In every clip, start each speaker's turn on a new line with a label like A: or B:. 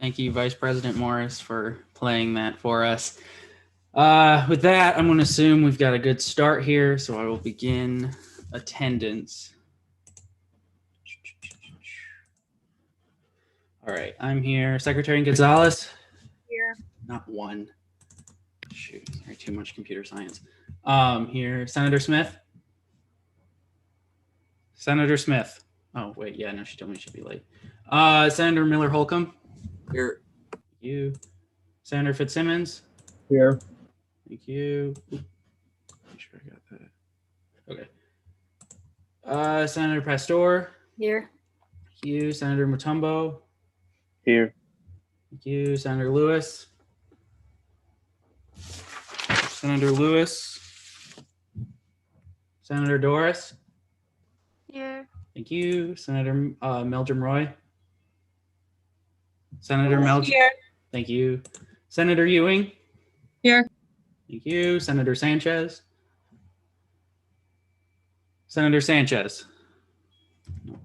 A: Thank you, Vice President Morris, for playing that for us. With that, I'm going to assume we've got a good start here, so I will begin attendance. All right, I'm here. Secretary Gonzalez?
B: Here.
A: Not one. Shoot, sorry, too much computer science. Here. Senator Smith? Senator Smith. Oh, wait, yeah, no, she told me she'd be late. Senator Miller-Holcomb?
C: Here.
A: Thank you. Senator Fitzsimmons?
C: Here.
A: Thank you. Make sure I got that. Okay. Senator Pastor?
B: Here.
A: Thank you. Senator Mutombo?
C: Here.
A: Thank you. Senator Lewis? Senator Lewis? Senator Doris?
B: Here.
A: Thank you. Senator Meldrum Roy? Senator Meldrum?
B: Here.
A: Thank you. Senator Ewing?
B: Here.
A: Thank you. Senator Sanchez? Senator Sanchez? Okay.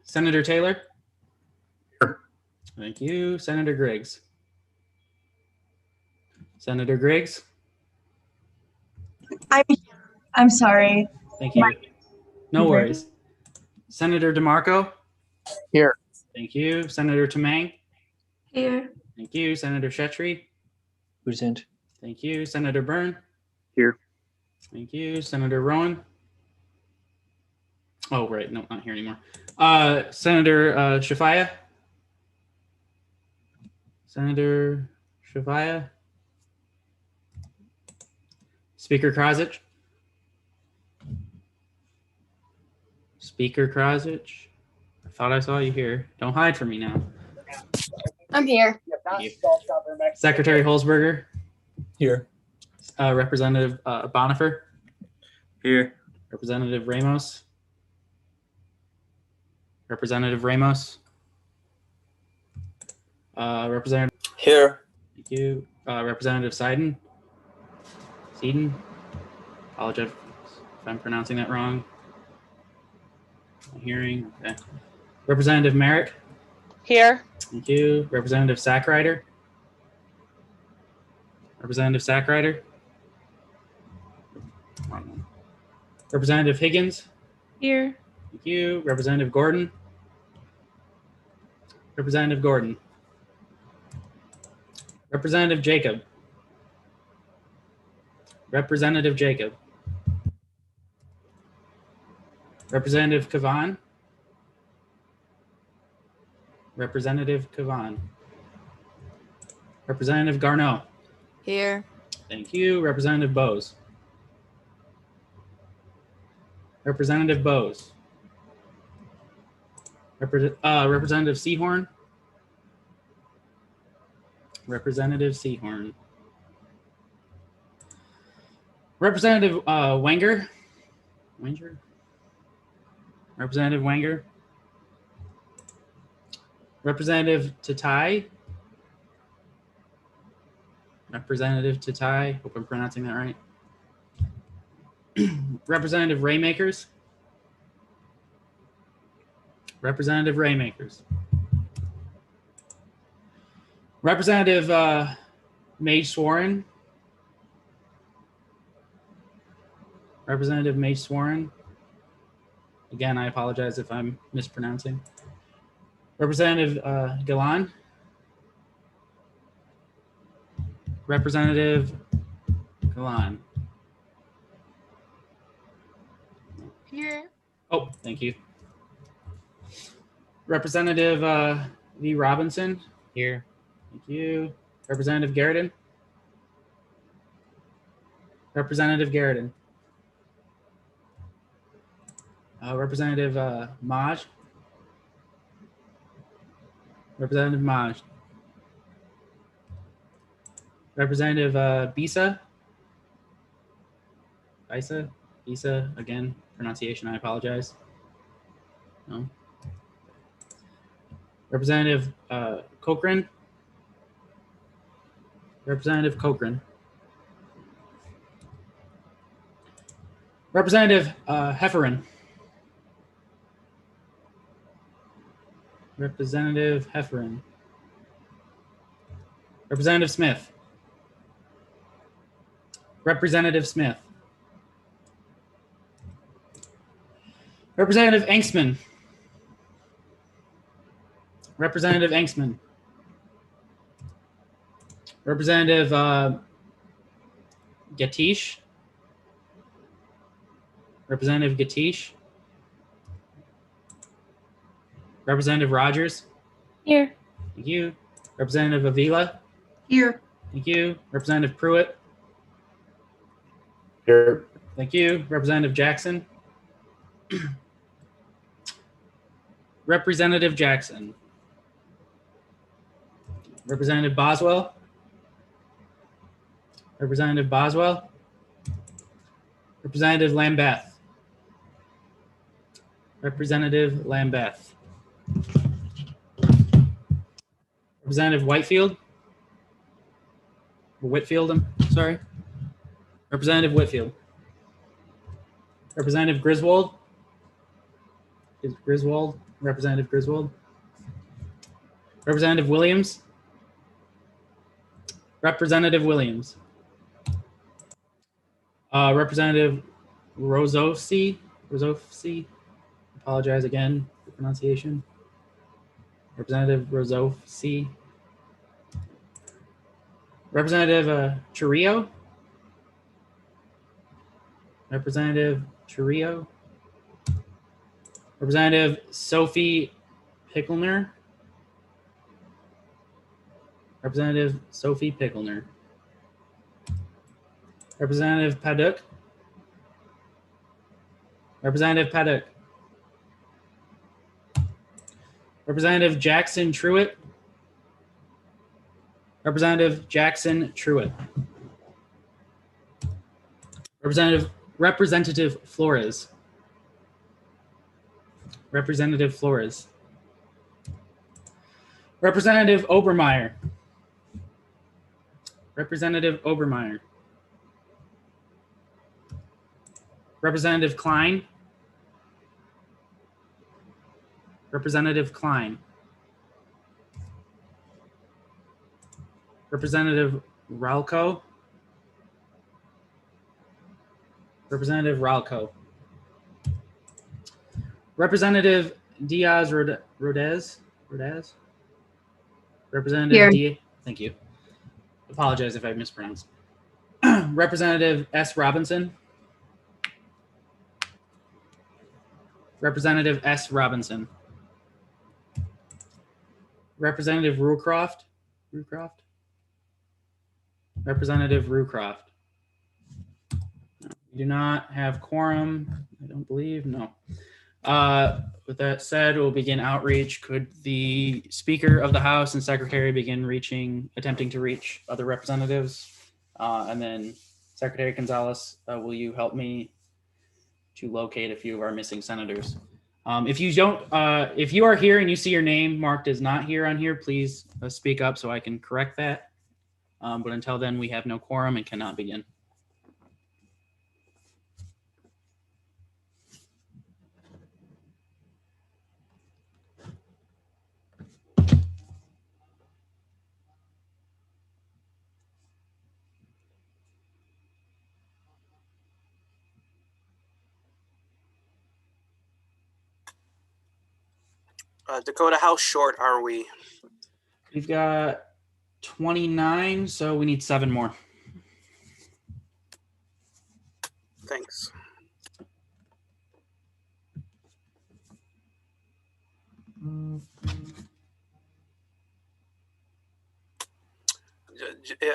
A: Senator Taylor?
C: Here.
A: Thank you. Senator Griggs? Senator Griggs?
D: I'm sorry.
A: Thank you. No
D: Here.
A: worries. Senator DeMarco?
C: Here.
A: Thank you. Senator Tamang?
B: Here.
A: Thank you. Senator Shetry?
C: Present.
A: Thank you. Senator Byrne?
C: Here.
A: Thank you. Senator Rowan? Oh, right. No, not here anymore. Senator Shafaya? Senator Shafaya? Speaker Krasich? Speaker Krasich? I thought I saw you here. Don't hide from me now.
B: I'm here.
A: Thank you. Secretary Holzberger?
C: Here.
A: Representative Bonifer?
C: Here.
A: Representative Ramos? Representative Ramos? Representative?
C: Here.
A: Thank you. Representative Seiden? Seiden? Apologize if I'm pronouncing that wrong. Hearing. Okay. Representative Merritt?
E: Here.
A: Thank you. Representative Sackrider? Representative Sackrider? Representative Higgins?
E: Here.
A: Thank you. Representative Gordon? Representative Gordon? Representative Jacob? Representative Jacob? Representative Kavan? Representative Kavan? Representative Garneau?
E: Here.
A: Thank you. Representative Bose? Representative Bose? Representative Seahorn? Representative Seahorn? Representative Wenger? Wenger? Representative Wenger? Representative Tatai? Representative Tatai? Hope I'm pronouncing that right. Representative Raymakers? Representative Raymakers? Representative Mage Swarren? Representative Mage Swarren? Again, I apologize if I'm mispronouncing. Representative Galan? Representative Galan?
B: Here.
A: Oh, thank you. Representative V. Robinson? Here. Thank you. Representative Garrison? Representative Garrison? Representative Maj? Representative Maj? Representative Bisa? Bisa? Bisa, again, pronunciation, I apologize. No. Representative Cochran? Representative Cochran? Representative Hefferon? Representative Hefferon? Representative Smith. Representative Smith. Representative Engsman. Representative Engsman. Representative Gatish. Representative Gatish. Representative Rogers.
E: Here.
A: Thank you. Representative Avila.
B: Here.
A: Thank you. Representative Pruitt.
C: Here.
A: Thank you. Representative Jackson. Representative Jackson. Representative Boswell. Representative Boswell. Representative Lambeth. Representative Lambeth. Representative Whitefield. Whitfield, I'm sorry. Representative Whitfield. Representative Griswold. Is Griswold. Representative Griswold. Representative Williams. Representative Williams. Representative Rozovsky. Apologize again for pronunciation. Representative Rozovsky. Representative Churio. Representative Churio. Representative Sophie Pickelner. Representative Sophie Pickelner. Representative Paduk. Representative Paduk. Representative Jackson Truitt. Representative Jackson Truitt. Representative Flores. Representative Flores. Representative Obermeyer. Representative Obermeyer. Representative Klein. Representative Klein. Representative Ralco. Representative Ralco. Representative Diaz Rodez. Representative
B: Here.
A: Diaz. Thank you. Apologize if I mispronounced. Representative S. Robinson. Representative S. Robinson. Representative Rucroft. Representative Rucroft. We do not have quorum, I don't believe. No. With that said, we'll begin outreach. Could the Speaker of the House and Secretary begin attempting to reach other representatives? And then Secretary Gonzalez, will you help me to locate a few of our missing senators? If you are here and you see your name marked as not here on here, please speak up so I can correct that. But until then, we have no quorum and cannot begin.
F: Dakota, how short are we?
A: We've got 29, so we need 7 more.
F: Thanks.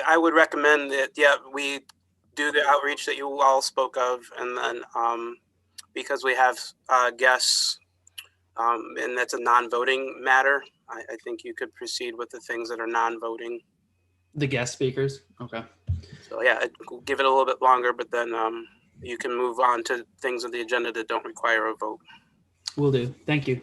F: I would recommend that, we do the outreach that you all spoke of, and then because we have guests, and that's a non-voting matter, I think you could proceed with the things that are non-voting.
A: The guest speakers? Okay.
F: So yeah, give it a little bit longer, but then you can move on to things on the agenda that don't require a vote.
A: Will do. Thank you.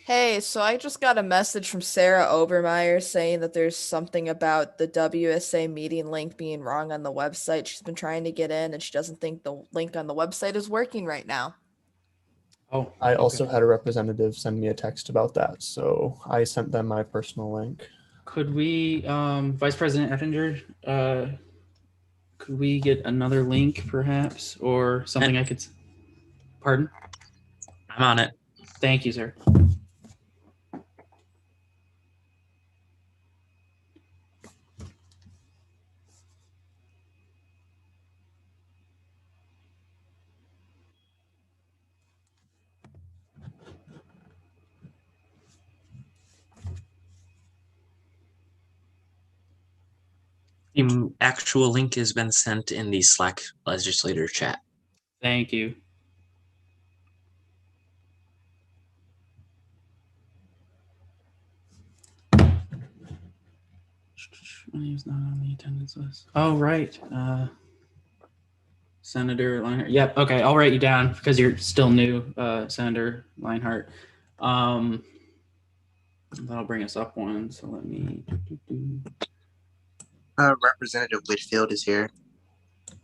E: Hey, so I just got a message from Sarah Obermeyer saying that there's something about the WSA meeting link being wrong on the website. She's been trying to get in and she doesn't think the link on the website is working right now.
A: Oh,
G: I also
A: okay.
G: had a representative send me a text about that, so I sent them my personal link.
A: Could we, Vice President Ettinger, could we get another link perhaps, or something I could, pardon?
H: I'm on it.
A: Thank you, sir.
H: The actual link has been sent in the Slack Legislator chat.
A: Thank you. My name's not on the attendance list. Oh, right. Senator Leinhart. Yep. Okay. I'll write you down because you're still new, Senator Leinhart. That'll bring us up one. So let me.
I: Representative Whitfield is here.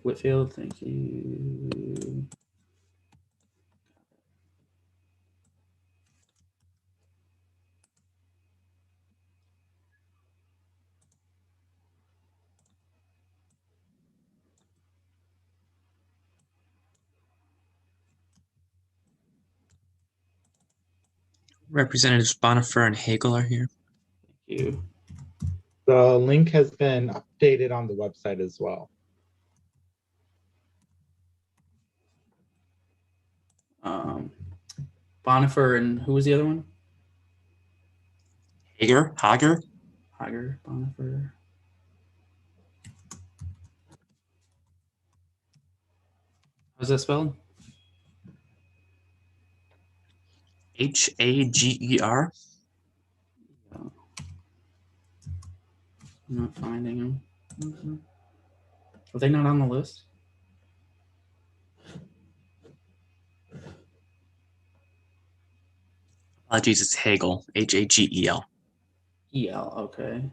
A: Whitfield. Thank you.
H: Representatives Bonifer and Hagel are here.
A: Thank you.
J: The link has been updated on the website as well.
A: Bonifer and who was the other one?
H: Hager?
A: Hager, Bonifer. How's that spelled?
H: Hager.
A: I'm not finding them. Are they not on the list?
H: Apologies, it's Hagel. Hagel.
A: EL, okay.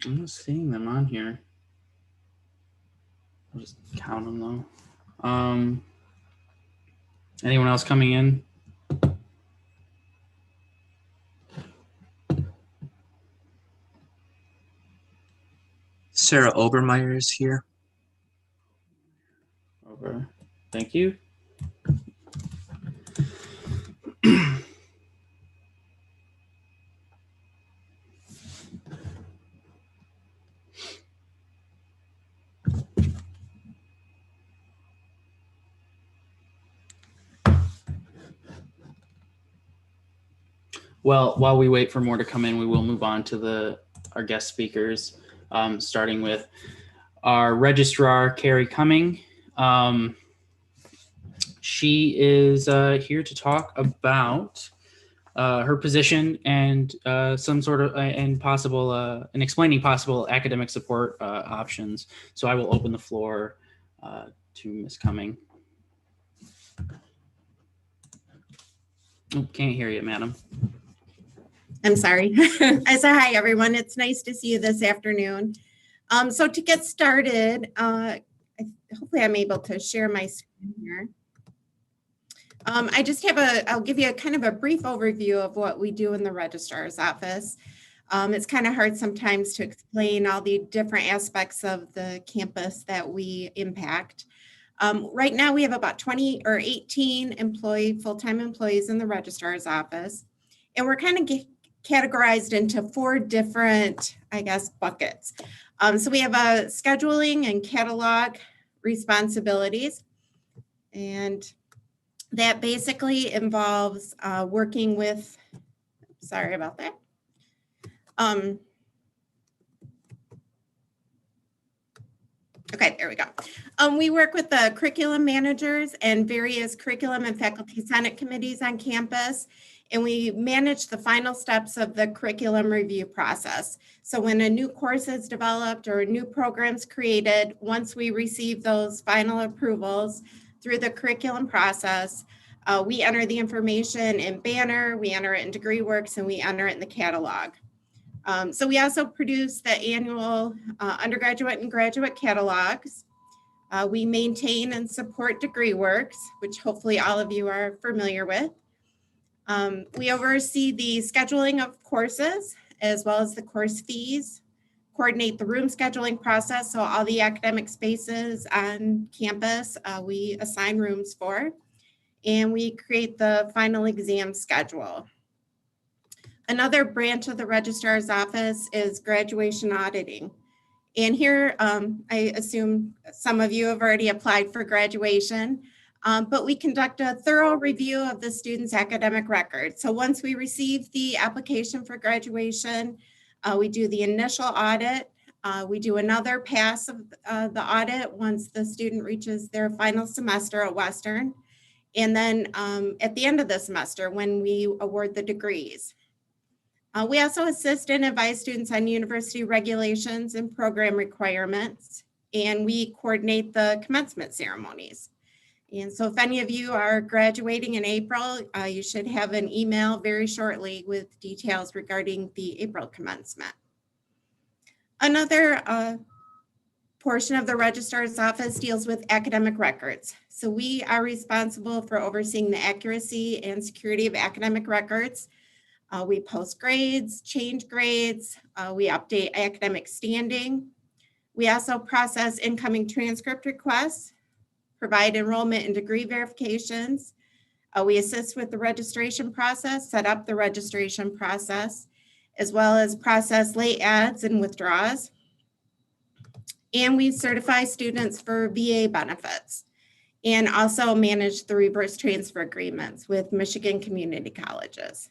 A: I'm not seeing them on here. I'll just count them though. Anyone else coming in?
H: Sarah Obermeyer is here.
A: Okay. Thank you. Well, while we wait for more to come in, we will move on to our guest speakers, starting with our registrar, Carrie Cumming. She is here to talk about her position and some sort of and possible and explaining possible academic support options. So I will open the floor to Ms. Cumming. Oh, can't hear you, madam.
K: I'm sorry. I said hi, everyone. It's nice to see you this afternoon. So to get started, hopefully I'm able to share my screen here. I just have I'll give you a kind of a brief overview of what we do in the registrar's office. It's kind of hard sometimes to explain all the different aspects of the campus that we impact. Right now we have about 20 or 18 full-time employees in the registrar's office, and we're kind of categorized into 4 different, I guess, buckets. So we have a scheduling and catalog responsibilities, and that basically involves working with, sorry about that. Okay, there we go. We work with the curriculum managers and various curriculum and faculty senate committees on campus. and we manage the final steps of the curriculum review process. So when a new course is developed or a new program's created, once we receive those final approvals through the curriculum process, we enter the information in Banner, we enter it in DegreeWorks, and we enter it in the catalog. So we also produce the annual undergraduate and graduate catalogs. We maintain and support DegreeWorks, which hopefully all of you are familiar with. We oversee the scheduling of courses as well as the course fees, coordinate the room scheduling process, so all the academic spaces on campus we assign rooms for, and we create the final exam schedule. Another branch of the registrar's office is graduation auditing. And here, I assume some of you have already applied for graduation, but we conduct a thorough review of the student's academic record. So once we receive the application for graduation, we do the initial audit. We do another pass of the audit once the student reaches their final semester at Western. And then at the end of the semester, when we award the degrees. We also assist and advise students on university regulations and program requirements, and we coordinate the commencement ceremonies. And so if any of you are graduating in April, you should have an email very shortly with details regarding the April commencement. Another portion of the registrar's office deals with academic records. So we are responsible for overseeing the accuracy and security of academic records. We post grades, change grades, we update academic standing. We also process incoming transcript requests, provide enrollment and degree verifications. We assist with the registration process, set up the registration process, as well as process late adds and withdrawals. And we certify students for VA benefits and also manage the reverse transfer agreements with Michigan community colleges.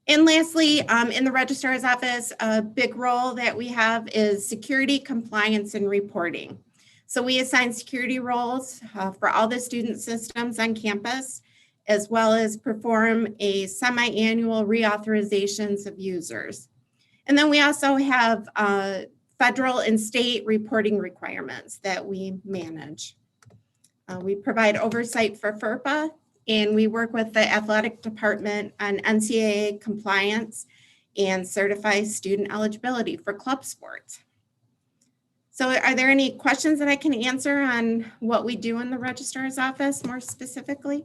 K: And lastly, in the registrar's office, a big role that we have is security, compliance, and reporting. So we assign security roles for all the student systems on campus, as well as perform a semi-annual reauthorizations of users. And then we also have federal and state reporting requirements that we manage. We provide oversight for FERPA, and we work with the athletic department on NCAA compliance and certify student eligibility for club sports. So are there any questions that I can answer on what we do in the registrar's office more specifically?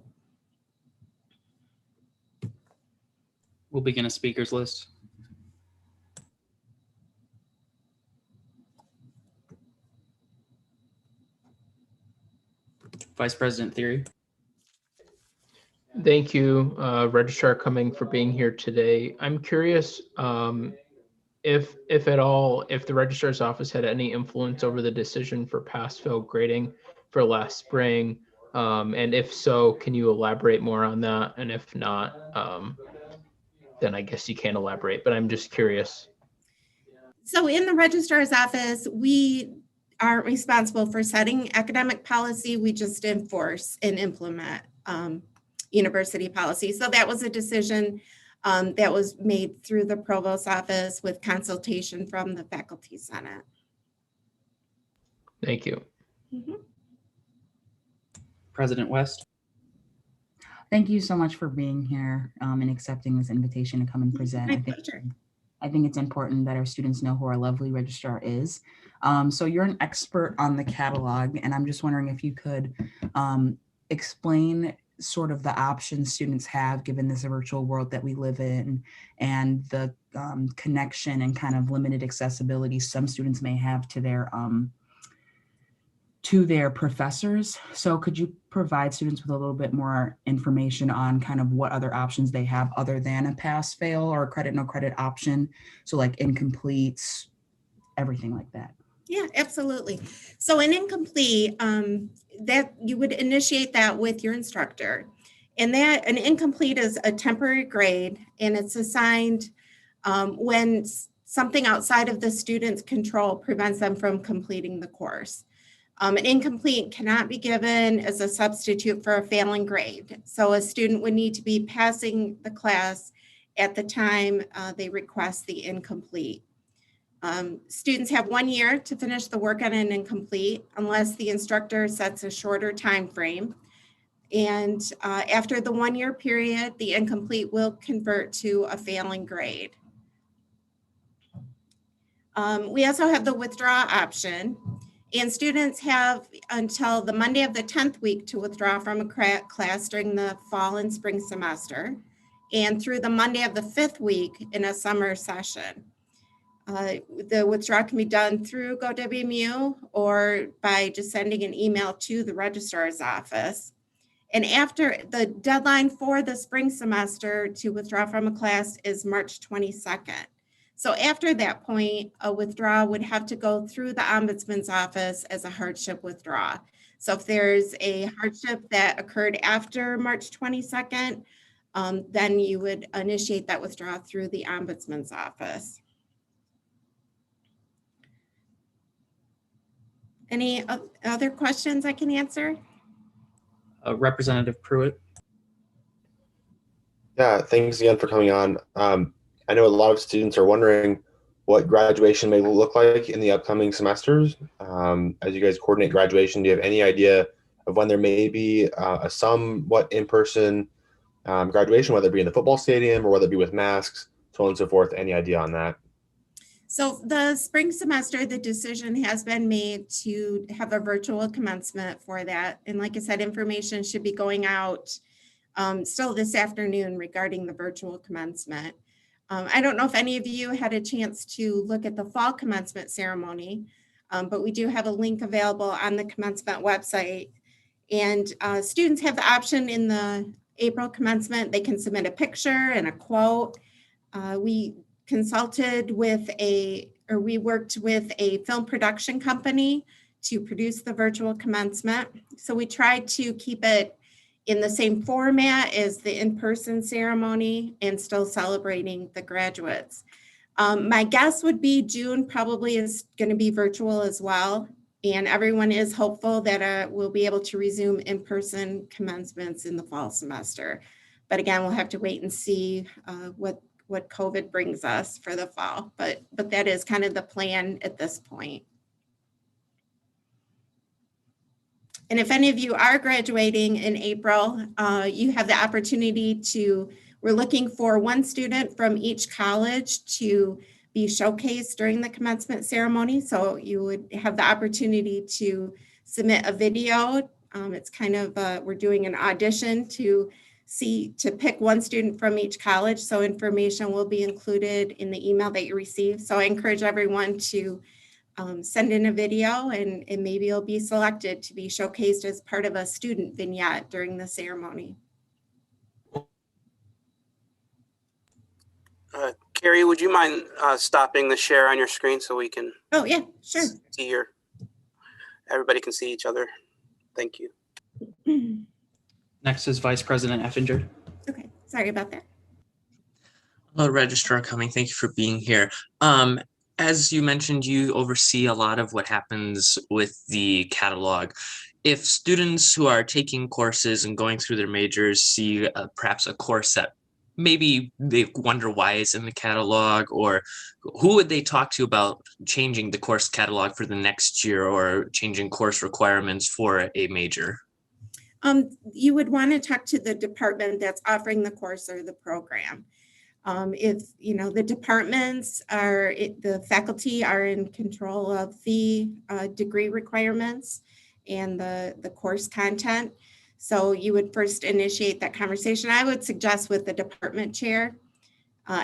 A: We'll begin a speakers list. Vice President Theory.
L: Thank you, Registrar Cumming, for being here today. I'm curious if at all, if the Registrar's Office had any influence over the decision for pass-fail grading for last spring, and if so, can you elaborate more on that? And if not, then I guess you can't elaborate, but I'm just curious.
K: So in the Registrar's Office, we aren't responsible for setting academic policy. We just enforce and implement university policy. So that was a decision that was made through the Provost's office with consultation from the Faculty Senate.
L: Thank you.
K: Mm-hmm.
A: President West.
M: Thank you so much for being here and accepting this invitation to come and present.
K: My pleasure.
M: I think it's important that our students know who our lovely registrar is. So you're an expert on the catalog, and I'm just wondering if you could explain sort of the options students have given this virtual world that we live in, and the connection and kind of limited accessibility some students may have to their professors. So could you provide students with a little bit more information on kind of what other options they have other than a pass-fail or a credit, no credit option? So like incompletes, everything like that.
K: Yeah, absolutely. So an incomplete, that you would initiate that with your instructor. And that an incomplete is a temporary grade, and it's assigned when something outside of the student's control prevents them from completing the course. An incomplete cannot be given as a substitute for a failing grade. So a student would need to be passing the class at the time they request the incomplete. Students have 1 year to finish the work on an incomplete unless the instructor sets a shorter time frame. And after the 1 year period, the incomplete will convert to a failing grade. We also have the withdraw option, and students have until the Monday of the 10th week to withdraw from a class during the fall and spring semester, and through the Monday of the 5th week in a summer session. The withdrawal can be done through GoWMU or by just sending an email to the registrar's office. And after the deadline for the spring semester to withdraw from a class is March 22nd. So after that point, a withdrawal would have to go through the ombudsman's office as a hardship withdrawal. So if there's a hardship that occurred after March 22nd, then you would initiate that withdrawal through the ombudsman's office. Any other questions I can answer?
A: Representative Pruitt.
N: Yeah, thanks again for coming on. I know a lot of students are wondering what graduation may look like in the upcoming semesters. As you guys coordinate graduation, do you have any idea of when there may be a somewhat in-person graduation, whether it be in the football stadium or whether it be with masks, so on and so forth? Any idea on that?
K: So the spring semester, the decision has been made to have a virtual commencement for that. And like I said, information should be going out still this afternoon regarding the virtual commencement. I don't know if any of you had a chance to look at the fall commencement ceremony, but we do have a link available on the commencement website. And students have the option in the April commencement, they can submit a picture and a quote. We worked with a film production company to produce the virtual commencement. So we tried to keep it in the same format as the in-person ceremony and still celebrating the graduates. My guess would be June probably is going to be virtual as well. And everyone is hopeful that we'll be able to resume in-person commencements in the fall semester. But again, we'll have to wait and see what COVID brings us for the fall. But that is kind of the plan at this point. And if any of you are graduating in April, you have the opportunity we're looking for one student from each college to be showcased during the commencement ceremony. So you would have the opportunity to submit a video. It's kind of, we're doing an audition to pick one student from each college. So information will be included in the email that you receive. So I encourage everyone to send in a video and maybe you'll be selected to be showcased as part of a student vignette during the ceremony.
F: Carrie, would you mind stopping the share on your screen so we can
K: yeah, sure.
F: See everybody can see each other. Thank you.
A: Next is Vice President Effinger.
K: Okay, sorry about that.
H: Hello, Registrar Cumming. Thank you for being here. As you mentioned, you oversee a lot of what happens with the catalog. If students who are taking courses and going through their majors see perhaps a course that maybe they wonder why it's in the catalog, or who would they talk to about changing the course catalog for the next year or changing course requirements for a major?
K: You would want to talk to the department that's offering the course or the program. If the departments the faculty are in control of the degree requirements and the course content. So you would first initiate that conversation. I would suggest with the department chair,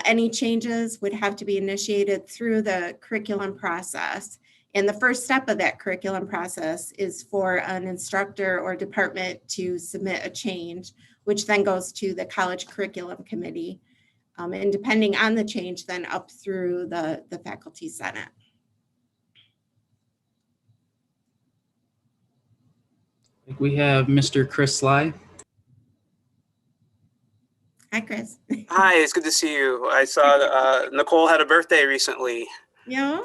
K: any changes would have to be initiated through the curriculum process. And the first step of that curriculum process is for an instructor or department to submit a change, which then goes to the college curriculum committee. And depending on the change, then up through the faculty senate.
A: We have Mr. Chris Sly.
K: Hi, Chris.
F: Hi, it's good to see you. I saw Nicole had a birthday recently.
K: Yeah.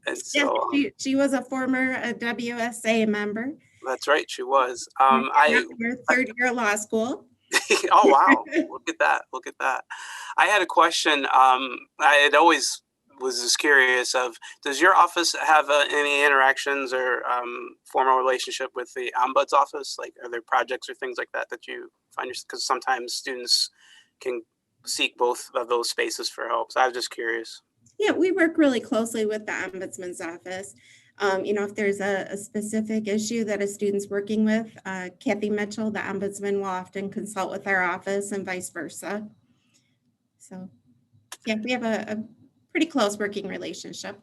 F: And
K: Yes,
F: so
K: she was a former WSA member.
F: that's right, she was.
K: Your third year of law school.
F: Oh wow! Look at that! Look at that! I had a question. I had always was just curious of, does your office have any interactions or formal relationship with the ombuds office? Like, are there projects or things like that that you find? Because sometimes students can seek both of those spaces for help. So I was just curious.
K: Yeah, we work really closely with the ombudsman's office. If there's a specific issue that a student's working with, Kathy Mitchell, the ombudsman, will often consult with our office and vice versa. So yeah, we have a pretty close working relationship.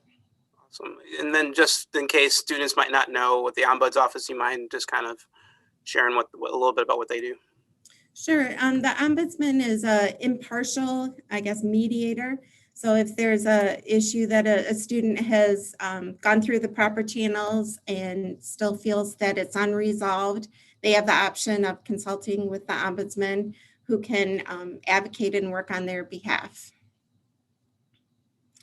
F: Awesome. And then just in case students might not know what the ombuds office, you mind just kind of sharing a little bit about what they do?
K: Sure. The ombudsman is an impartial, I guess, mediator. So if there's a issue that a student has gone through the proper channels and still feels that it's unresolved, they have the option of consulting with the ombudsman, who can advocate and work on their behalf.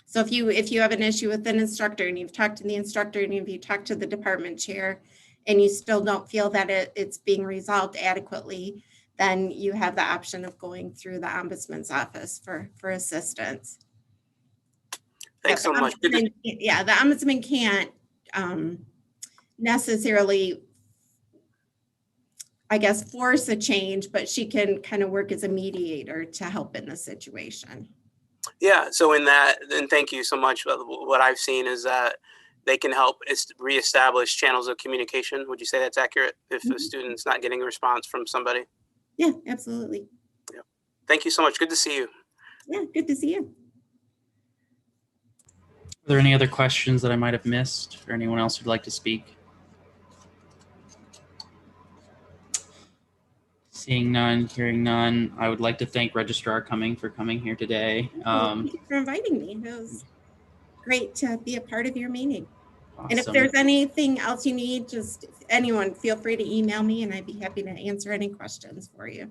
K: So if you have an issue with an instructor and you've talked to the instructor and you talked to the department chair and you still don't feel that it's being resolved adequately, then you have the option of going through the ombudsman's office for assistance.
F: Thanks so much.
K: Yeah, the ombudsman can't necessarily, I guess, force a change, but she can kind of work as a mediator to help in the situation.
F: Yeah, so in that, and thank you so much. What I've seen is that they can help reestablish channels of communication. Would you say that's accurate if a student's not getting a response from somebody?
K: Yeah, absolutely.
F: Yeah. Thank you so much. Good to see you.
K: Yeah, good to see you.
A: Are there any other questions that I might have missed, or anyone else who'd like to speak? Seeing none, hearing none, I would like to thank Registrar Cumming for coming here today.
K: Thank you for inviting me. It was great to be a part of your meeting.
A: Awesome.
K: And if there's anything else you need, just anyone, feel free to email me and I'd be happy to answer any questions for you.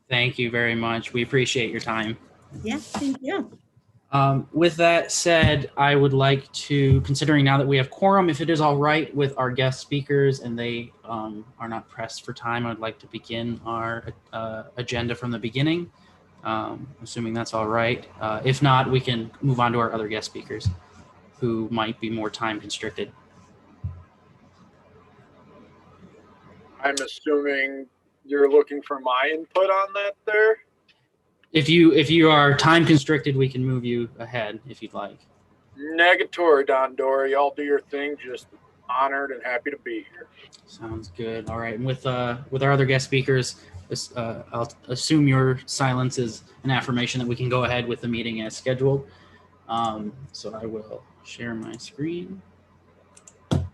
A: Thank you very much. We appreciate your time.
K: Yeah, thank you.
A: With that said, I would like to, considering now that we have quorum, if it is all right with our guest speakers and they are not pressed for time, I'd like to begin our agenda from the beginning, assuming that's all right. If not, we can move on to our other guest speakers who might be more time constricted.
O: I'm assuming you're looking for my input on that there?
A: If you are time constricted, we can move you ahead if you'd like.
O: Negatory, Don Dory. Y'all do your thing. Just honored and happy to be here.
A: Sounds good. All right. And with our other guest speakers, I'll assume your silence is an affirmation that we can go ahead with the meeting as scheduled. So I will share my screen. Okay.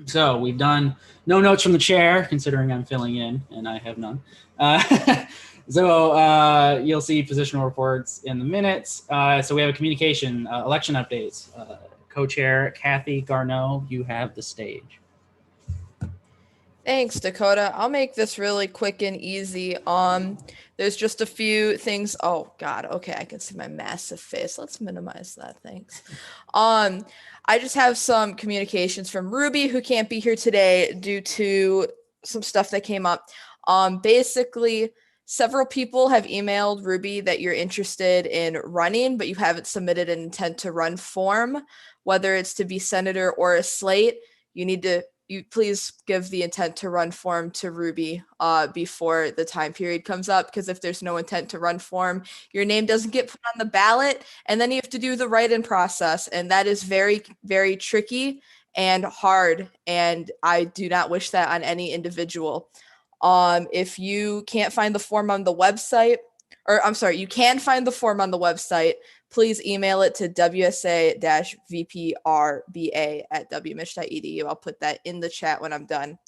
A: So we've done no notes from the chair, considering I'm filling in and I have none. So you'll see positional reports in the minutes. So we have a communication, election updates. Co-chair Kathy Garneau, you have the stage.
E: Thanks, Dakota. I'll make this really quick and easy. There's just a few things. Oh God, okay, I can see my massive face. Let's minimize that, thanks. I just have some communications from Ruby, who can't be here today due to some stuff that came up. Basically, several people have emailed Ruby that you're interested in running, but you haven't submitted an intent to run form, whether it's to be senator or a slate. You please give the intent to run form to Ruby before the time period comes up, because if there's no intent to run form, your name doesn't get put on the ballot, and then you have to do the write-in process, and that is very, very tricky and hard, and I do not wish that on any individual. If you can't find the form on the website, or I'm sorry, you can find the form on the website, please email it to wsa-vprba@wmich.edu. I'll put that in the chat when I'm done.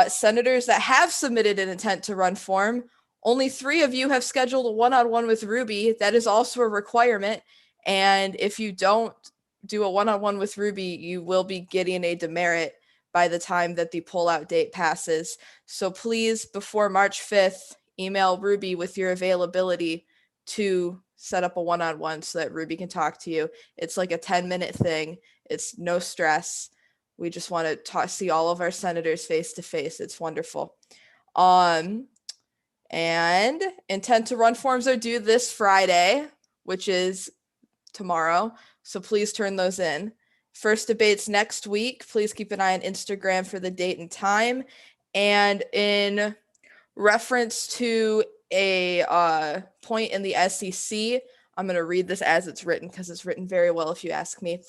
E: Senators that have submitted an intent to run form, only 3 of you have scheduled a one-on-one with Ruby. That is also a requirement. And if you don't do a one-on-one with Ruby, you will be getting a demerit by the time that the pullout date passes. So please, before March 5th, email Ruby with your availability to set up a one-on-one so that Ruby can talk to you. It's like a 10-minute thing. It's no stress. We just want to see all of our senators face to face. It's wonderful. And intent to run forms are due this Friday, which is tomorrow. So please turn those in. First debates next week. Please keep an eye on Instagram for the date and time. And in reference to a point in the SEC, I'm going to read this as it's written because it's written very well if you ask me.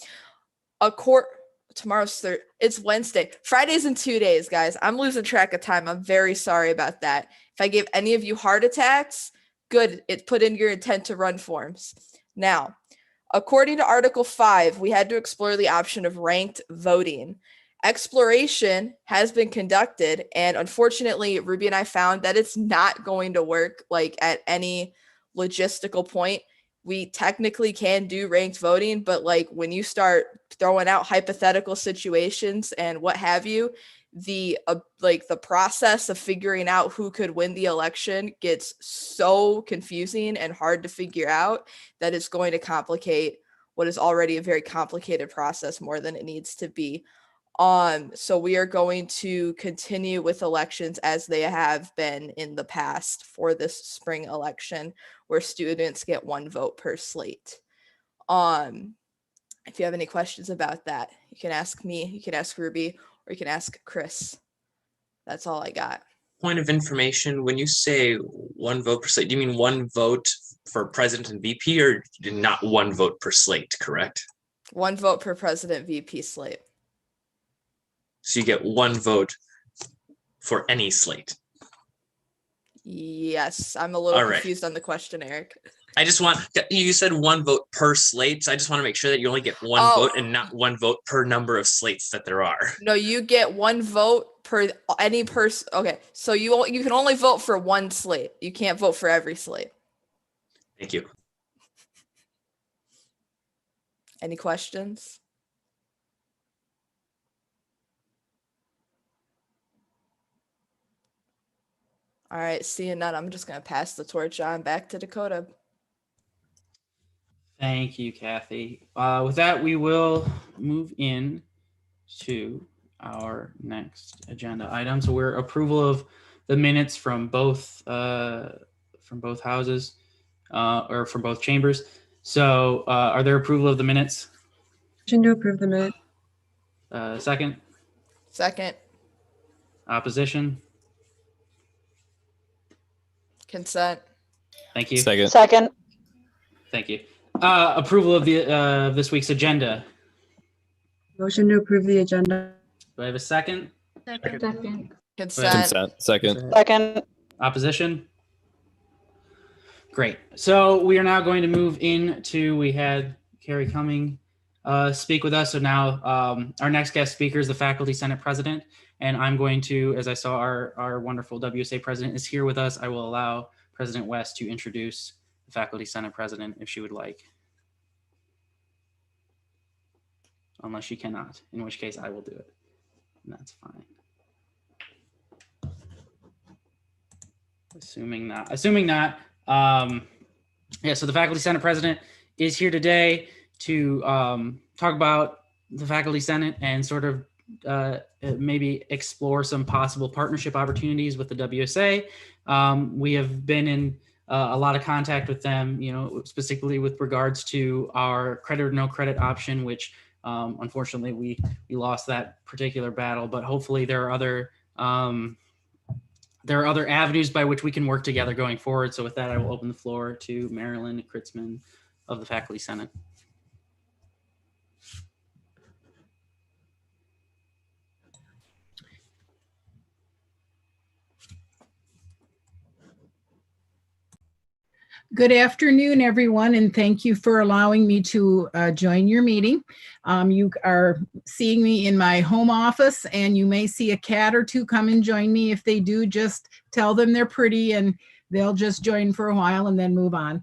E: It's Wednesday. Friday's in 2 days, guys. I'm losing track of time. I'm very sorry about that. If I gave any of you heart attacks, good. It put in your intent to run forms. Now, according to Article 5, we had to explore the option of ranked voting. Exploration has been conducted, and unfortunately, Ruby and I found that it's not going to work like at any logistical point. We technically can do ranked voting, but like when you start throwing out hypothetical situations and what have you, the process of figuring out who could win the election gets so confusing and hard to figure out that it's going to complicate what is already a very complicated process more than it needs to be. So we are going to continue with elections as they have been in the past for this spring election, where students get 1 vote per slate. If you have any questions about that, you can ask me, you can ask Ruby, or you can ask Chris. That's all I got.
H: Point of information, when you say 1 vote per slate, do you mean 1 vote for president and VP, or not 1 vote per slate, correct?
E: 1 vote per president VP slate.
H: So you get 1 vote for any slate.
E: Yes, I'm a little confused on the question, Eric.
H: You said 1 vote per slate, so I just want to make sure that you only get 1 vote and not 1 vote per number of slates that there are.
E: No, you get 1 vote per any person. Okay, so you can only vote for 1 slate. You can't vote for every slate.
H: Thank you.
E: Any questions? All right, seeing none, I'm just going to pass the torch on back to Dakota.
A: Thank you, Kathy. With that, we will move in to our next agenda item. So we're approval of the minutes from both houses or from both chambers. So are there approval of the minutes?
B: Motion to approve the minute.
A: Second?
E: Second.
A: Opposition?
E: Consent.
A: Thank you.
P: Second.
A: Thank you. Approval of the this week's agenda.
B: Motion to approve the agenda.
A: Do I have a second?
B: Second.
E: Consent.
P: Second.
A: Opposition? Great. So we are now going to move into, we had Carrie Cumming speak with us. So now our next guest speaker is the Faculty Senate President. And I'm going to, as I saw our wonderful WSA President is here with us, I will allow President West to introduce the Faculty Senate President if she would like. Unless she cannot, in which case I will do it. And that's fine. Assuming not. Yeah, so the Faculty Senate President is here today to talk about the Faculty Senate and sort of maybe explore some possible partnership opportunities with the WSA. We have been in a lot of contact with them, specifically with regards to our credit or no credit option, which unfortunately we lost that particular battle, but hopefully there are other avenues by which we can work together going forward. So with that, I will open the floor to Marilyn Chrisman of the Faculty Senate.
Q: Good afternoon, everyone, and thank you for allowing me to join your meeting. You are seeing me in my home office, and you may see a cat or two come and join me. If they do, just tell them they're pretty, and they'll just join for a while and then move on.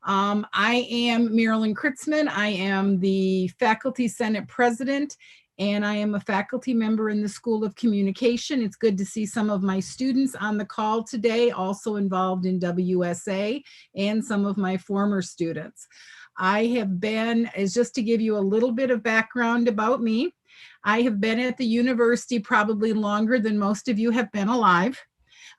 Q: I am Marilyn Chrisman. I am the Faculty Senate President, and I am a faculty member in the School of Communication. It's good to see some of my students on the call today, also involved in WSA, and some of my former students. I have been, as just to give you a little bit of background about me, I have been at the university probably longer than most of you have been alive.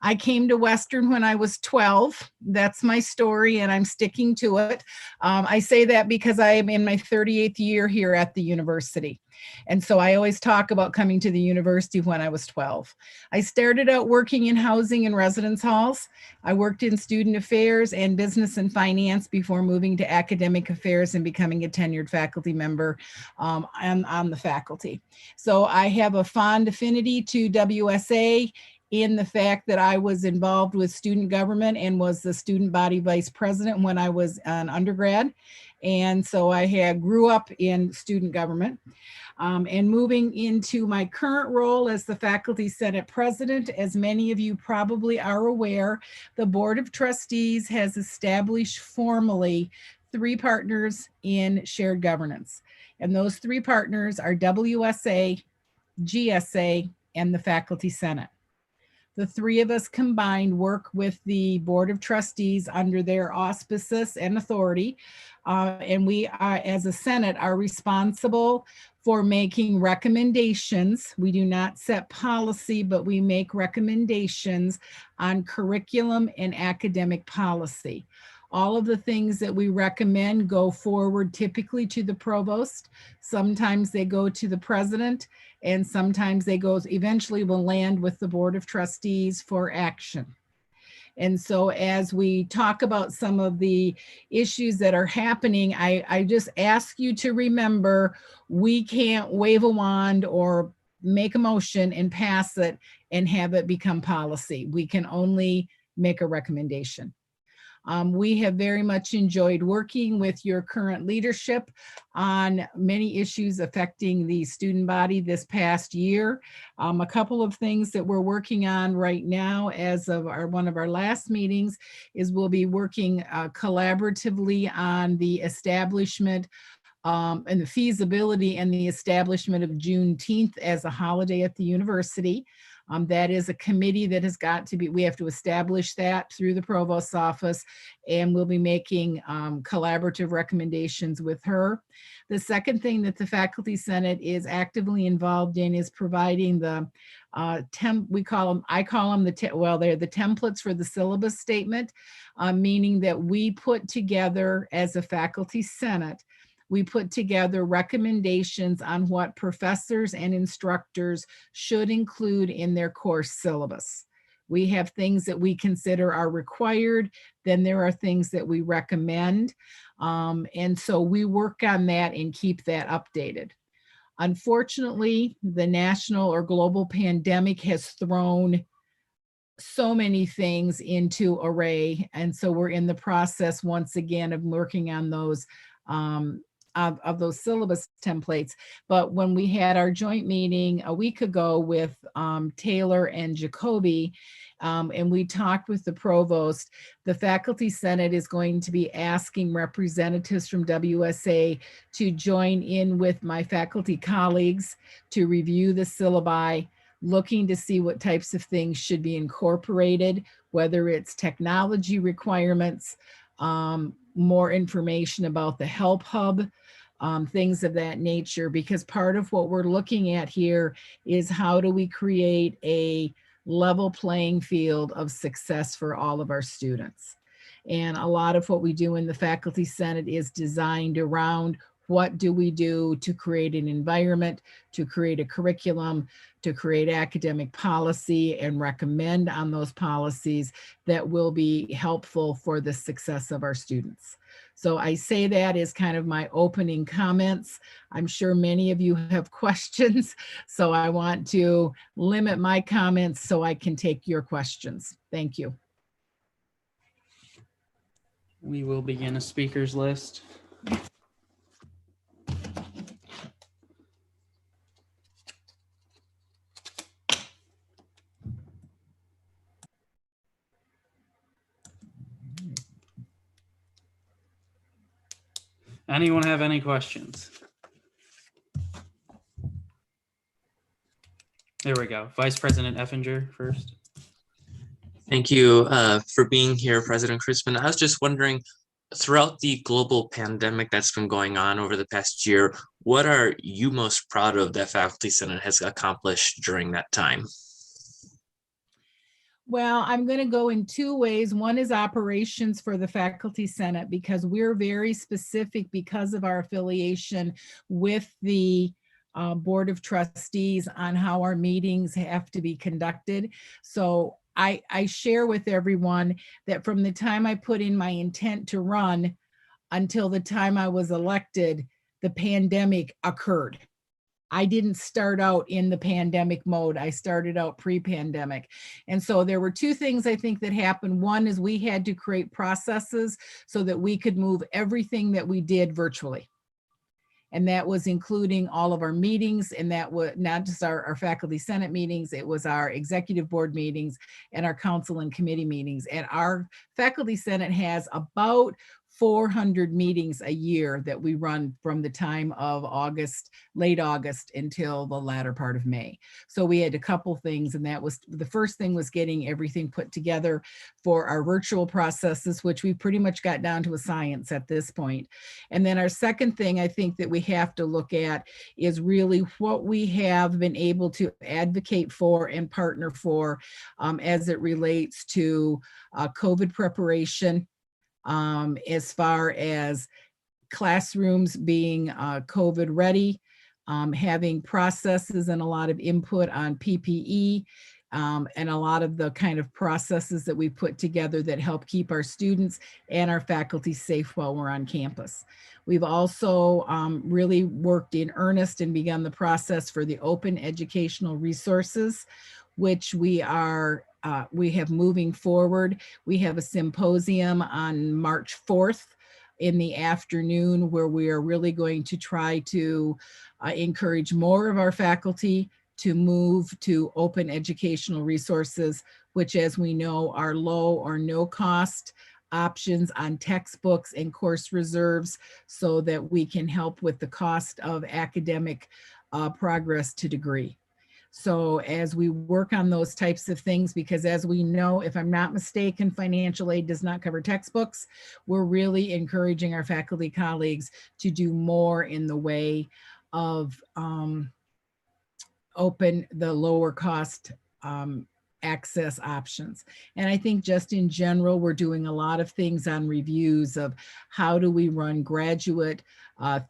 Q: I came to Western when I was 12. That's my story, and I'm sticking to it. I say that because I am in my 38th year here at the university. And so I always talk about coming to the university when I was 12. I started out working in housing and residence halls. I worked in student affairs and business and finance before moving to academic affairs and becoming a tenured faculty member on the faculty. So I have a fond affinity to WSA in the fact that I was involved with student government and was the student body vice president when I was an undergrad. And so I grew up in student government. And moving into my current role as the Faculty Senate President, as many of you probably are aware, the Board of Trustees has established formally 3 partners in shared governance. And those 3 partners are WSA, GSA, and the Faculty Senate. The 3 of us combined work with the Board of Trustees under their auspices and authority. And we are, as a Senate, are responsible for making recommendations. We do not set policy, but we make recommendations on curriculum and academic policy. All of the things that we recommend go forward typically to the provost. Sometimes they go to the president, and sometimes they eventually will land with the Board of Trustees for action. And so as we talk about some of the issues that are happening, I just ask you to remember, we can't wave a wand or make a motion and pass it and have it become policy. We can only make a recommendation. We have very much enjoyed working with your current leadership on many issues affecting the student body this past year. A couple of things that we're working on right now as of one of our last meetings is we'll be working collaboratively on the establishment and the feasibility and the establishment of Juneteenth as a holiday at the university. That is a committee that has got to be, we have to establish that through the provost's office, and we'll be making collaborative recommendations with her. The second thing that the Faculty Senate is actively involved in is providing the I call them they're the templates for the syllabus statement, meaning that we put together as a Faculty Senate, we put together recommendations on what professors and instructors should include in their course syllabus. We have things that we consider are required, then there are things that we recommend. And so we work on that and keep that updated. Unfortunately, the national or global pandemic has thrown so many things into array. And so we're in the process once again of working on those of those syllabus templates. But when we had our joint meeting a week ago with Taylor and Jacoby, and we talked with the provost, the Faculty Senate is going to be asking representatives from WSA to join in with my faculty colleagues to review the syllabi, looking to see what types of things should be incorporated, whether it's technology requirements, more information about the Help Hub, things of that nature, because part of what we're looking at here is how do we create a level playing field of success for all of our students. And a lot of what we do in the Faculty Senate is designed around what do we do to create an environment, to create a curriculum, to create academic policy and recommend on those policies that will be helpful for the success of our students. So I say that as kind of my opening comments. I'm sure many of you have questions, so I want to limit my comments so I can take your questions. Thank you.
A: We will begin a speakers list. Anyone have any questions? There we go. Vice President Effinger first.
H: Thank you for being here, President Chrisman. I was just wondering, throughout the global pandemic that's been going on over the past year, what are you most proud of that Faculty Senate has accomplished during that time?
Q: Well, I'm going to go in two ways. One is operations for the Faculty Senate, because we're very specific because of our affiliation with the Board of Trustees on how our meetings have to be conducted. So I share with everyone that from the time I put in my intent to run until the time I was elected, the pandemic occurred. I didn't start out in the pandemic mode. I started out pre-pandemic. And so there were two things I think that happened. One is we had to create processes so that we could move everything that we did virtually. And that was including all of our meetings, and that was not just our Faculty Senate meetings, it was our Executive Board meetings and our Council and Committee meetings. And our Faculty Senate has about 400 meetings a year that we run from the time of August, late August until the latter part of May. So we had a couple things, and that was the first thing was getting everything put together for our virtual processes, which we pretty much got down to a science at this point. And then our second thing I think that we have to look at is really what we have been able to advocate for and partner for as it relates to COVID preparation, as far as classrooms being COVID ready, having processes and a lot of input on PPE, and a lot of the kind of processes that we put together that help keep our students and our faculty safe while we're on campus. We've also really worked in earnest and begun the process for the open educational resources, which we have moving forward. We have a symposium on March 4th in the afternoon where we are really going to try to encourage more of our faculty to move to open educational resources, which, as we know, are low or no cost options on textbooks and course reserves, so that we can help with the cost of academic progress to degree. So as we work on those types of things, because as we know, if I'm not mistaken, financial aid does not cover textbooks, we're really encouraging our faculty colleagues to do more in the way of open the lower cost access options. And I think just in general, we're doing a lot of things on reviews of how do we run graduate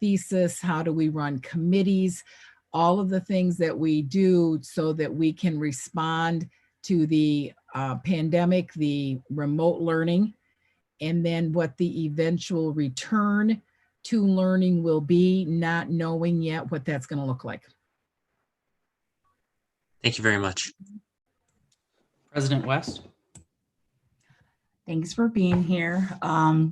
Q: thesis, how do we run committees, all of the things that we do so that we can respond to the pandemic, the remote learning, and then what the eventual return to learning will be, not knowing yet what that's going to look like.
H: Thank you very much.
A: President West.
M: Thanks for being here.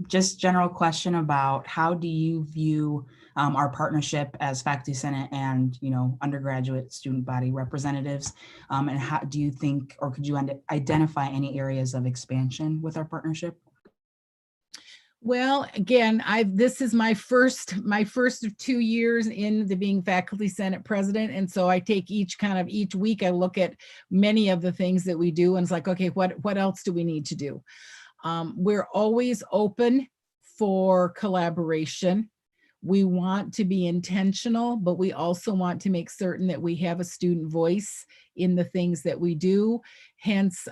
M: Just general question about how do you view our partnership as Faculty Senate and undergraduate student body representatives, and how do you think, or could you identify any areas of expansion with our partnership?
Q: Well, again, this is my first of 2 years in the being Faculty Senate president, and so I take each week I look at many of the things that we do, and it's like, okay, what else do we need to do? We're always open for collaboration. We want to be intentional, but we also want to make certain that we have a student voice in the things that we do, hence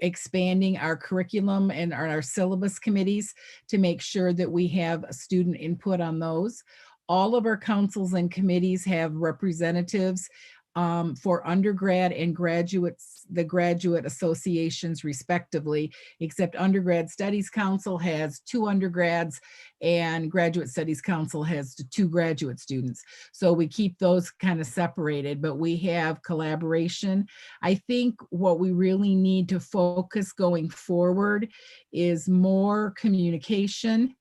Q: expanding our curriculum and our syllabus committees to make sure that we have student input on those. All of our councils and committees have representatives for undergrad and graduates, the graduate associations respectively, except Undergrad Studies Council has 2 undergrads and Graduate Studies Council has 2 graduate students. So we keep those kind of separated, but we have collaboration. I think what we really need to focus going forward is more communication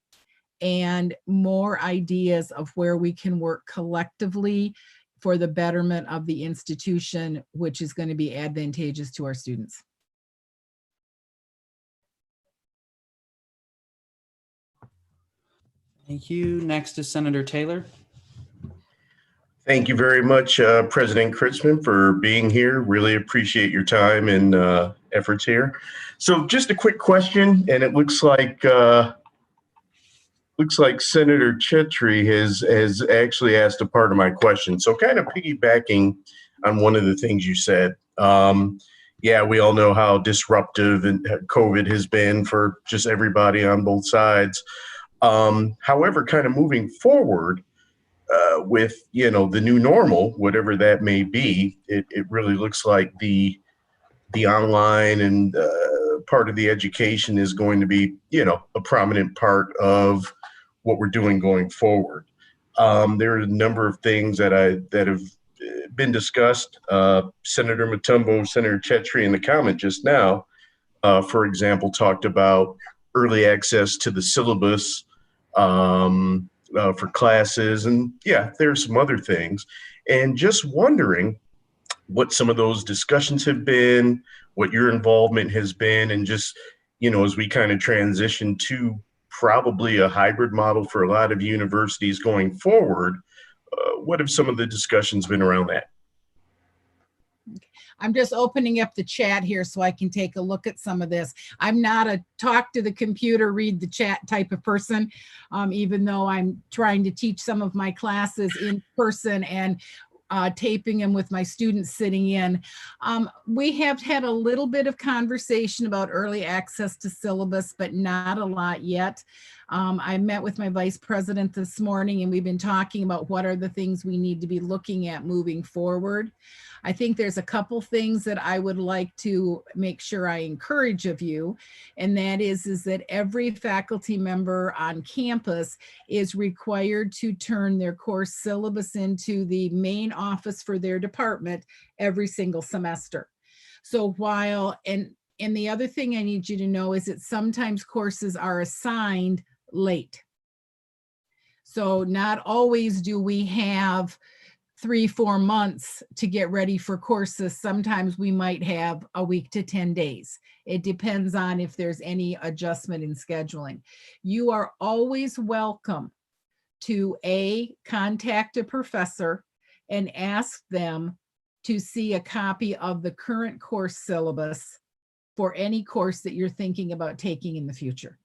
Q: and more ideas of where we can work collectively for the betterment of the institution, which is going to be advantageous to our students.
A: Thank you. Next is Senator Taylor.
P: Thank you very much, President Chrisman, for being here. Really appreciate your time and efforts here. So just a quick question, and it looks like Senator Chetri has actually asked a part of my question. So kind of piggybacking on one of the things you said. Yeah, we all know how disruptive and COVID has been for just everybody on both sides. However, kind of moving forward, with the new normal, whatever that may be, it really looks like the online and part of the education is going to be a prominent part of what we're doing going forward. There are a number of things that have been discussed. Senator Matumbo, Senator Chetri in the comment just now, for example, talked about early access to the syllabus, for classes, and yeah, there's some other things. And just wondering what some of those discussions have been, what your involvement has been, and just, as we kind of transition to probably a hybrid model for a lot of universities going forward, what have some of the discussions been around that?
Q: I'm just opening up the chat here so I can take a look at some of this. I'm not a talk to the computer, read the chat type of person, even though I'm trying to teach some of my classes in person and taping them with my students sitting in. We have had a little bit of conversation about early access to syllabus, but not a lot yet. I met with my vice president this morning, and we've been talking about what are the things we need to be looking at moving forward. I think there's a couple things that I would like to make sure I encourage of you, and that is that every faculty member on campus is required to turn their course syllabus into the main office for their department every single semester. So and the other thing I need you to know is that sometimes courses are assigned late. So not always do we have 3-4 months to get ready for courses. Sometimes we might have a week to 10 days. It depends on if there's any adjustment in scheduling. You are always welcome to contact a professor and ask them to see a copy of the current course syllabus for any course that you're thinking about taking in the future.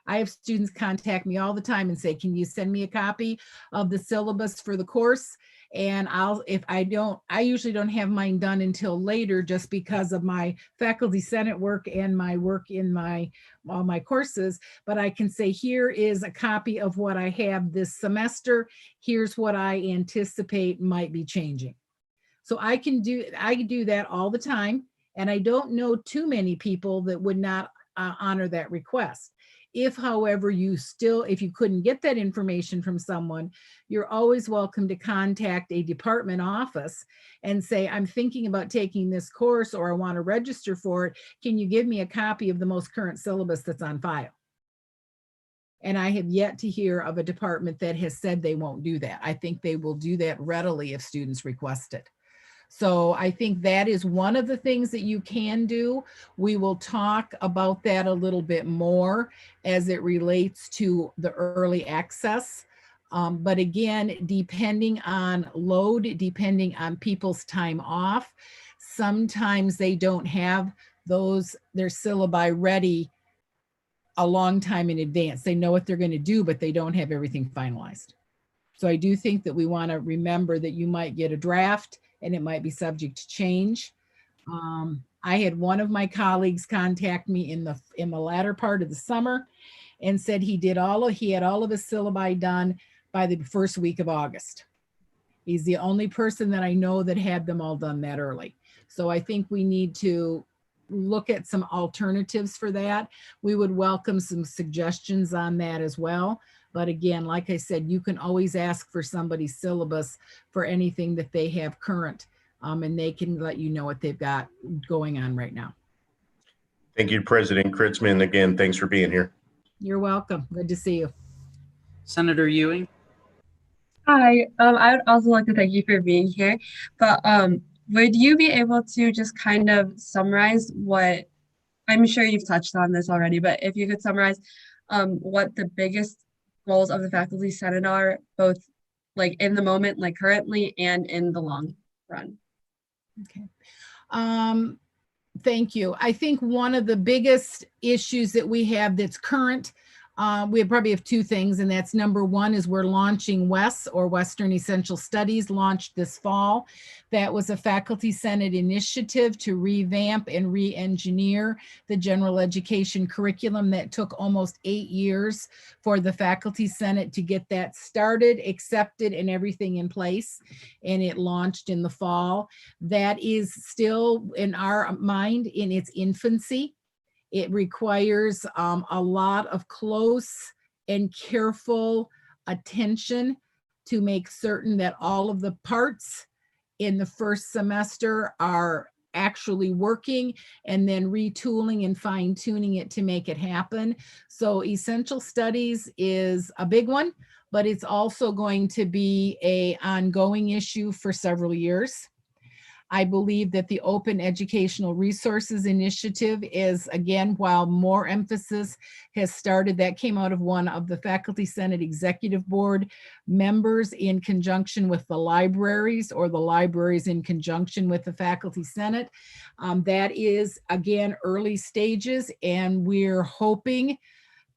Q: I have students contact me all the time and say, can you send me a copy of the syllabus for the course? And I usually don't have mine done until later, just because of my faculty senate work and my work in all my courses. But I can say, here is a copy of what I have this semester. Here's what I anticipate might be changing. So I do that all the time. And I don't know too many people that would not honor that request. If, however, if you couldn't get that information from someone, you're always welcome to contact a department office and say, I'm thinking about taking this course, or I want to register for it. Can you give me a copy of the most current syllabus that's on file? And I have yet to hear of a department that has said they won't do that. I think they will do that readily if students request it. So I think that is one of the things that you can do. We will talk about that a little bit more as it relates to the early access. But again, depending on load, depending on people's time off, sometimes they don't have their syllabi ready a long time in advance. They know what they're going to do, but they don't have everything finalized. So I do think that we want to remember that you might get a draft and it might be subject to change. I had one of my colleagues contact me in the latter part of the summer and said he had all of his syllabi done by the first week of August. He's the only person that I know that had them all done that early. So I think we need to look at some alternatives for that. We would welcome some suggestions on that as well. But again, like I said, you can always ask for somebody's syllabus for anything that they have current, and they can let you know what they've got going on right now.
P: Thank you, President Chrisman. Again, thanks for being here.
Q: You're welcome. Good to see you.
A: Senator Ewing.
B: Hi, I would also like to thank you for being here, but would you be able to just kind of summarize what, I'm sure you've touched on this already, but if you could summarize what the biggest goals of the Faculty Senate are, both like in the moment, like currently, and in the long run.
Q: Okay. Thank you. I think one of the biggest issues that we have that's current, we probably have two things, and that's number one is we're launching WES, or Western Essential Studies, launched this fall. That was a Faculty Senate initiative to revamp and re-engineer the general education curriculum that took almost 8 years for the Faculty Senate to get that started, accepted, and everything in place. And it launched in the fall. That is still, in our mind, in its infancy. It requires a lot of close and careful attention to make certain that all of the parts in the first semester are actually working, and then retooling and fine tuning it to make it happen. So essential studies is a big one, but it's also going to be an ongoing issue for several years. I believe that the Open Educational Resources Initiative is, again, while more emphasis has started, that came out of one of the Faculty Senate Executive Board members in conjunction with the libraries, or the libraries in conjunction with the Faculty Senate. That is, again, early stages, and we're hoping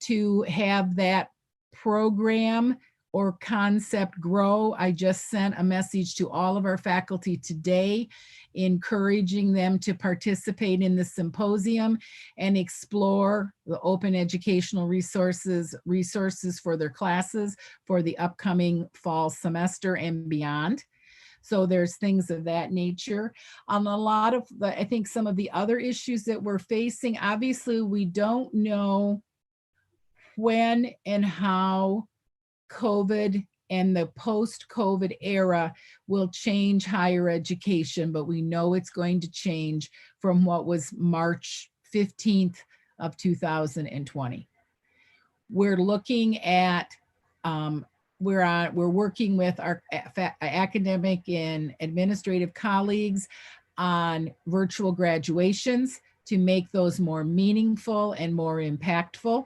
Q: to have that program or concept grow. I just sent a message to all of our faculty today, encouraging them to participate in the symposium and explore the open educational resources for their classes for the upcoming fall semester and beyond. So there's things of that nature. A lot of the, I think some of the other issues that we're facing, obviously we don't know when and how COVID and the post-COVID era will change higher education, but we know it's going to change from what was March 15th of 2020. We're looking at, we're working with our academic and administrative colleagues on virtual graduations to make those more meaningful and more impactful.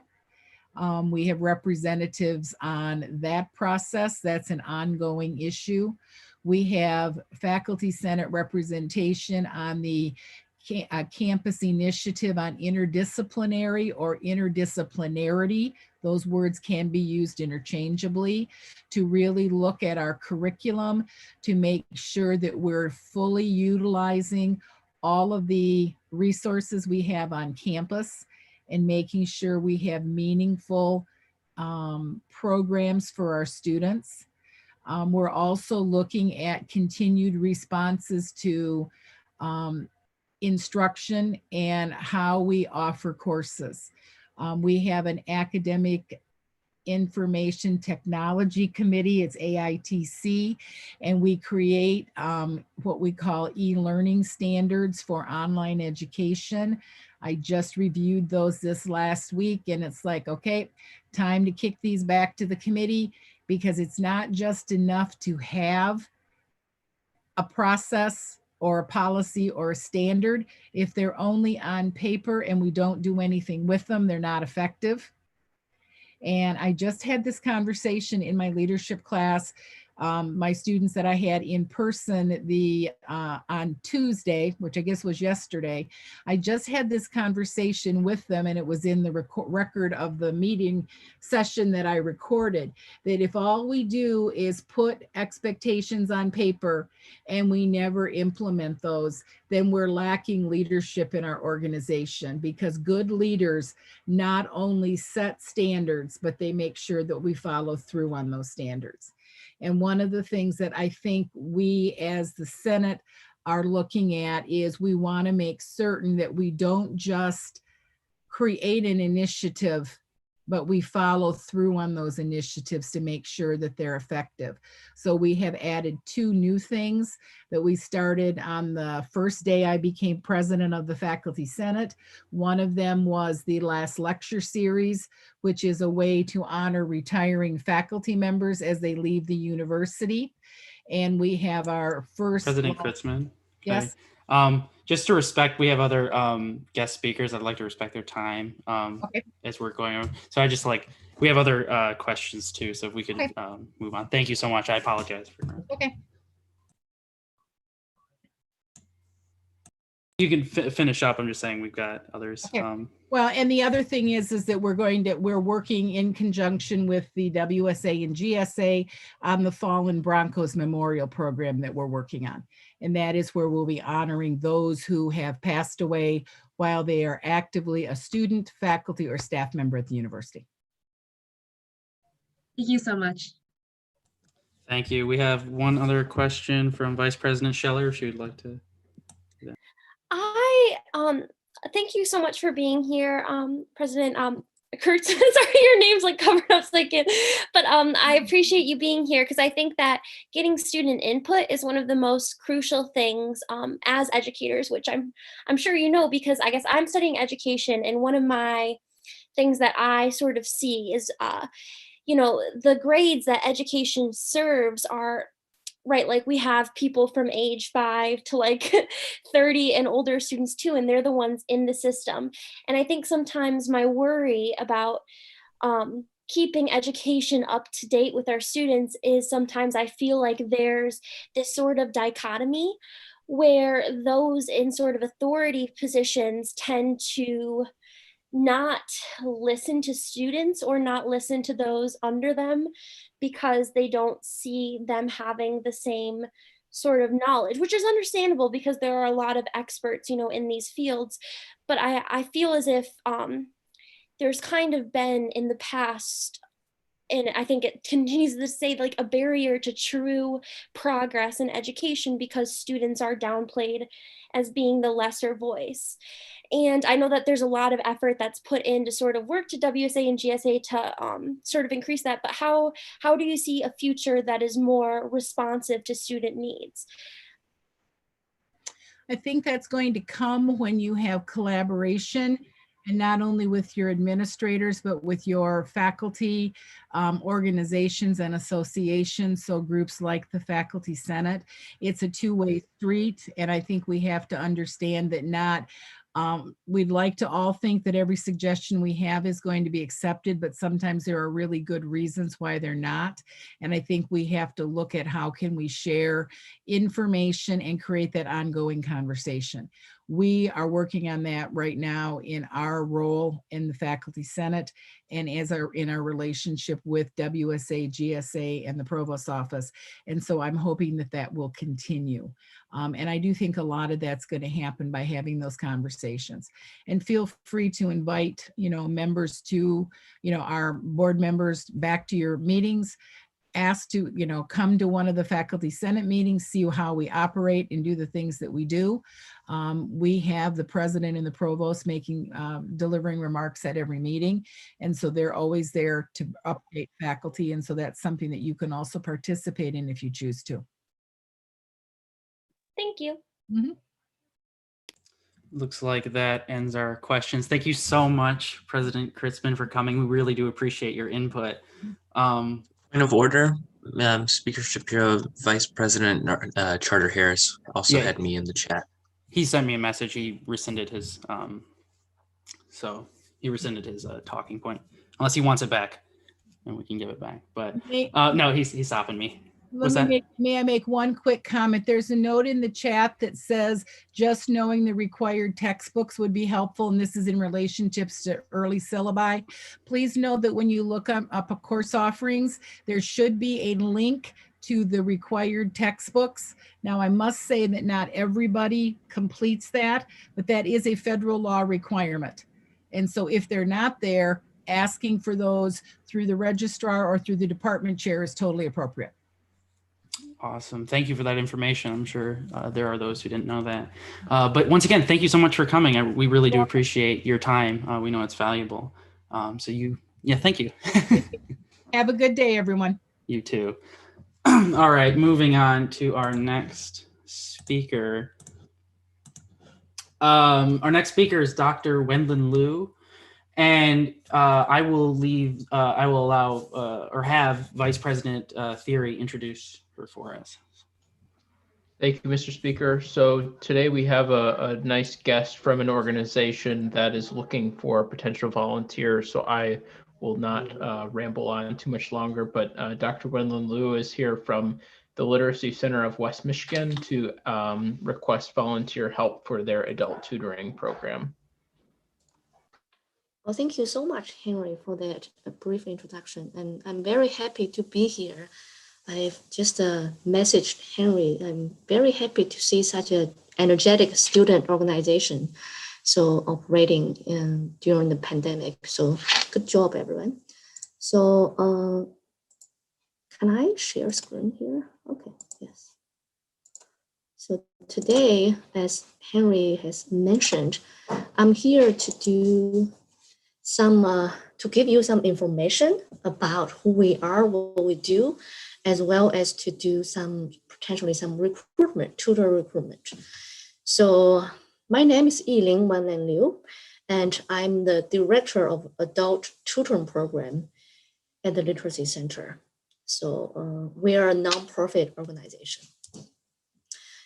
Q: We have representatives on that process. That's an ongoing issue. We have Faculty Senate representation on the campus initiative on interdisciplinary or interdisciplinarity. Those words can be used interchangeably, to really look at our curriculum to make sure that we're fully utilizing all of the resources we have on campus, and making sure we have meaningful programs for our students. We're also looking at continued responses to instruction and how we offer courses. We have an academic Information Technology Committee, it's AITC, and we create what we call e-learning standards for online education. I just reviewed those this last week, and it's like, okay, time to kick these back to the committee, because it's not just enough to have a process or a policy or a standard. If they're only on paper and we don't do anything with them, they're not effective. And I just had this conversation in my leadership class. My students that I had in person on Tuesday, which I guess was yesterday, I just had this conversation with them, and it was in the record of the meeting session that I recorded, that if all we do is put expectations on paper and we never implement those, then we're lacking leadership in our organization, because good leaders not only set standards, but they make sure that we follow through on those standards. And one of the things that I think we as the Senate are looking at is we want to make certain that we don't just create an initiative, but we follow through on those initiatives to make sure that they're effective. So we have added 2 new things that we started on the first day I became president of the Faculty Senate. One of them was the last lecture series, which is a way to honor retiring faculty members as they leave the university. And we have our first—
A: President Chrisman.
Q: Yes.
A: Just to respect, we have other guest speakers. I'd like to respect their time
Q: Okay.
A: as we're going on. So I just like, We have other questions too, so if we could
R: Okay.
A: move on. Thank you so much. I apologize for that.
R: Okay.
A: You can finish up. I'm just saying we've got others.
R: Okay.
Q: Well, and the other thing is that we're working in conjunction with the WSA and GSA on the Fallen Broncos Memorial Program that we're working on. And that is where we'll be honoring those who have passed away while they are actively a student, faculty, or staff member at the university.
B: Thank you so much.
A: Thank you. We have one other question from Vice President Scheller, if she would like to.
R: Thank you so much for being here, President Kurtz. Sorry, your name's like covered up so I can't. But I appreciate you being here because I think that getting student input is one of the most crucial things as educators, which I'm sure you know, because I guess I'm studying education, and one of my things that I sort of see is the grades that education serves are right, like we have people from age 5 to like 30 and older students too, and they're the ones in the system. And I think sometimes my worry about keeping education up to date with our students is sometimes I feel like there's this sort of dichotomy where those in sort of authority positions tend to not listen to students or not listen to those under them because they don't see them having the same sort of knowledge, which is understandable because there are a lot of experts, in these fields. But I feel as if there's kind of been in the past, and I think it continues to say, like a barrier to true progress in education because students are downplayed as being the lesser voice. And I know that there's a lot of effort that's put in to sort of work to WSA and GSA to sort of increase that. But how do you see a future that is more responsive to student needs?
Q: I think that's going to come when you have collaboration, and not only with your administrators, but with your faculty, organizations and associations. So groups like the Faculty Senate, it's a two-way street. And I think we have to understand that we'd like to all think that every suggestion we have is going to be accepted, but sometimes there are really good reasons why they're not. And I think we have to look at how can we share information and create that ongoing conversation. We are working on that right now in our role in the Faculty Senate and in our relationship with WSA, GSA, and the Provost's office. And so I'm hoping that will continue. And I do think a lot of that's going to happen by having those conversations. And feel free to invite, members to, our board members back to your meetings. Ask to, come to one of the Faculty Senate meetings, see how we operate and do the things that we do. We have the president and the provost delivering remarks at every meeting. And so they're always there to update faculty. And so that's something that you can also participate in if you choose to.
R: Thank you.
Q: Mm-hmm.
A: Looks like that ends our questions. Thank you so much, President Chrisman, for coming. We really do appreciate your input.
H: Point of order, Speaker Shapiro, Vice President Charter Harris also had me in the chat.
A: He sent me a message. He rescinded his talking point, unless he wants it back, and we can give it back. But no, he's stopping me.
Q: May I make one quick comment? There's a note in the chat that says just knowing the required textbooks would be helpful, and this is in relationships to early syllabi. Please know that when you look up a course offerings, there should be a link to the required textbooks. Now, I must say that not everybody completes that, but that is a federal law requirement. And so if they're not there, asking for those through the registrar or through the department chair is totally appropriate.
A: Awesome. Thank you for that information. I'm sure there are those who didn't know that. But once again, thank you so much for coming. We really do appreciate your time. We know it's valuable. Thank you.
Q: Have a good day, everyone.
A: You too. All right, moving on to our next speaker. Our next speaker is Dr. Wenlin Liu. And I will allow or have Vice President Thierry introduce her for us.
L: Thank you, Mr. Speaker. So today we have a nice guest from an organization that is looking for potential volunteers. So I will will not ramble on too much longer, but Dr. Gwendolyn Liu is here from the Literacy Center of West Michigan to request volunteer help for their adult tutoring program.
S: Well, thank you so much, Henry, for that brief introduction. And I'm very happy to be here. I've just messaged Henry. I'm very happy to see such an energetic student organization so operating during the pandemic. So good job, everyone. So can I share screen here? Okay, yes. So today, as Henry has mentioned, I'm here to do to give you some information about who we are, what we do, as well as to do potentially some recruitment, tutor recruitment. So my name is Yiling Wanlan Liu, and I'm the director of adult tutoring program at the Literacy Center. So we are a nonprofit organization.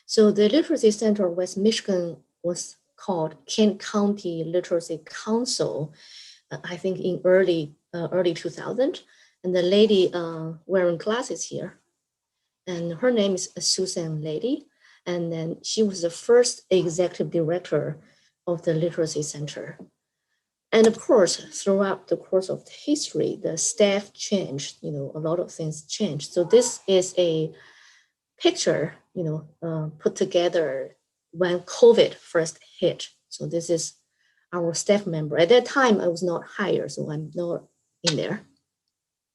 S: So the Literacy Center of West Michigan was called Kent County Literacy Council, I think in early 2000. And the lady wearing glasses here, and her name is Susan Lady. And then she was the first executive director of the Literacy Center. And of course, throughout the course of the history, the staff changed, a lot of things changed. So this is a picture, put together when COVID first hit. So this is our staff member. At that time, I was not hired, so I'm not in there.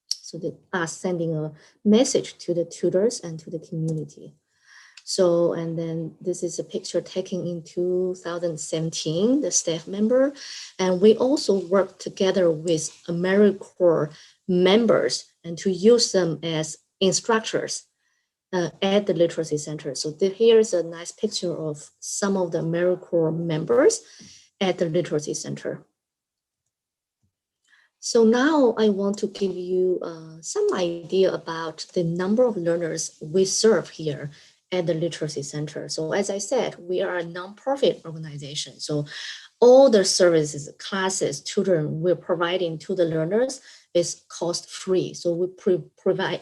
S: So they are sending a message to the tutors and to the community. So, and then this is a picture taken in 2017, the staff member. And we also work together with AmeriCorps members and to use them as instructors at the Literacy Center. So here's a nice picture of some of the AmeriCorps members at the Literacy Center. So now I want to give you some idea about the number of learners we serve here at the Literacy Center. So as I said, we are a nonprofit organization. So all the services, classes, tutoring we're providing to the learners is cost free. So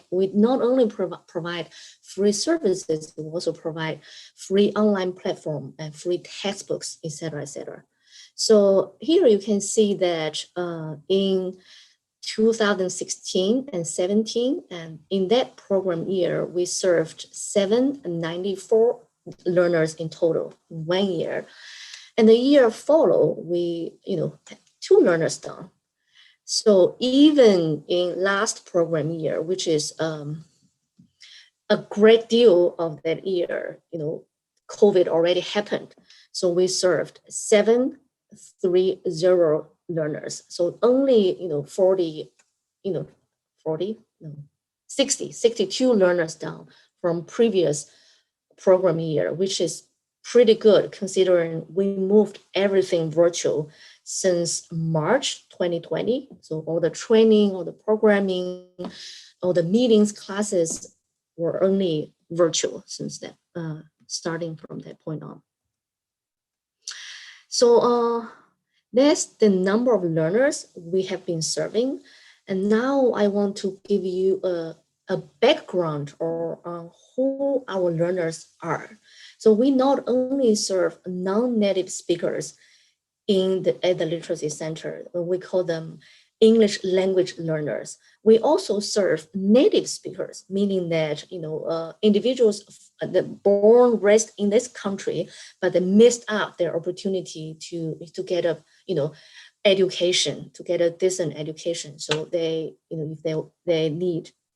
S: we not only provide free services, we also provide free online platform and free textbooks, et cetera, et cetera. So here you can see that in 2016 and 17, and in that program year, we served 794 learners in total in 1 year. And the year follow, we, 2 learners down. So even in last program year, which is a great deal of that year, COVID already happened. So we served 730 learners. So only, 62 learners down from previous program year, which is pretty good considering we moved everything virtual since March 2020. So all the training, all the programming, all the meetings, classes were only virtual since then, starting from that point on. So that's the number of learners we have been serving. And now I want to give you a background on who our learners are. So we not only serve non-native speakers at the Literacy Center, we call them English language learners. We also serve native speakers, meaning that individuals that born, raised in this country, but they missed out their opportunity to get a education, to get a decent education. So they, if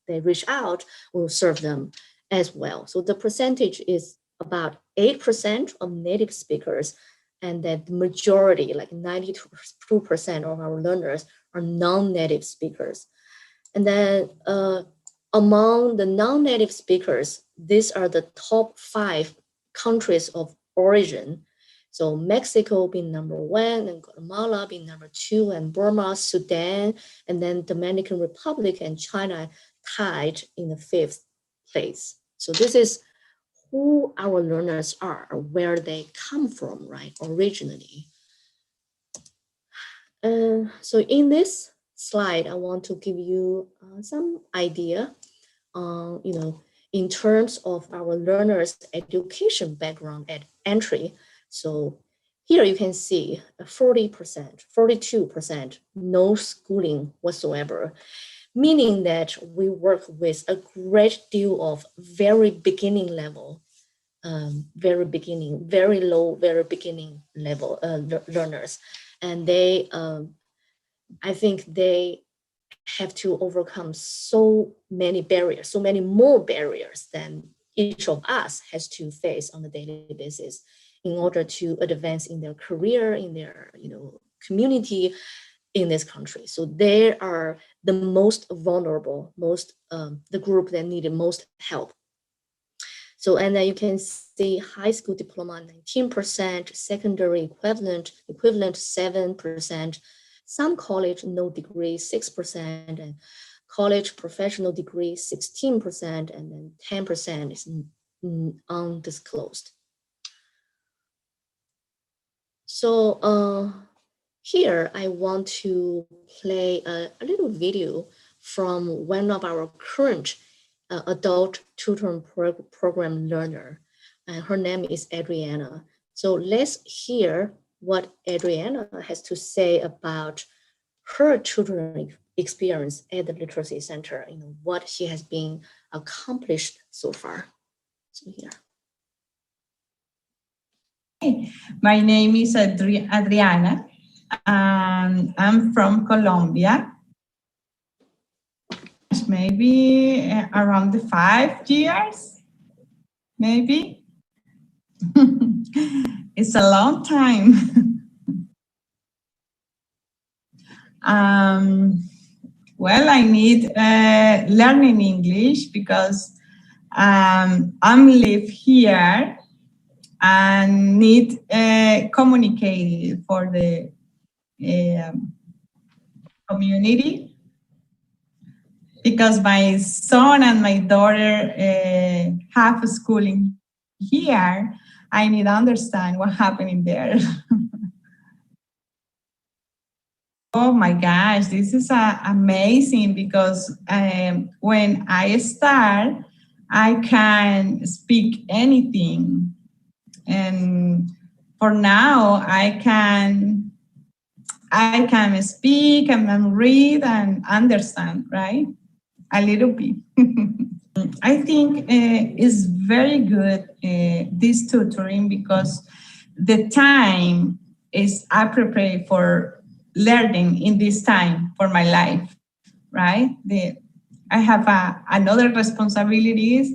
S: they reach out, we'll serve them as well. So the percentage is about 8% of native speakers, and that the majority, like 92% of our learners are non-native speakers. And then among the non-native speakers, these are the top 5 countries of origin. So Mexico being number 1, and Guatemala being number 2, and Burma, Sudan, and then Dominican Republic and China tied in the 5th place. So this is who our learners are, or where they come from, right, originally. So in this slide, I want to give you some idea, in terms of our learners' education background at entry. So here you can see 40%, 42% no schooling whatsoever, meaning that we work with a great deal of very beginning level, very low, very beginning level learners. And they, I think they have to overcome so many barriers, so many more barriers than each of us has to face on a daily basis in order to advance in their career, in their community in this country. So they are the most vulnerable, the group that needed most help. So, and then you can see high school diploma 19%, secondary equivalent 7%, some college no degree 6%, and college professional degree 16%, and then 10% is undisclosed. So here I want to play a little video from one of our current adult tutoring program learner, and her name is Adriana. So let's hear what Adriana has to say about her tutoring experience at the Literacy Center, what she has been accomplished so far. So here.
T: My name is Adriana, and I'm from Colombia. Maybe around the 5 years, maybe. It's a long time. Well, I need learning English because I'm live here and need communicate for the community, because my son and my daughter have schooling here. I need to understand what's happening there. Oh my gosh, this is amazing, because when I start, I can speak anything. And for now, I can speak and read and understand, right? A little bit. I think it's very good, this tutoring, because the time is appropriate for learning in this time for my life, right? I have another responsibilities,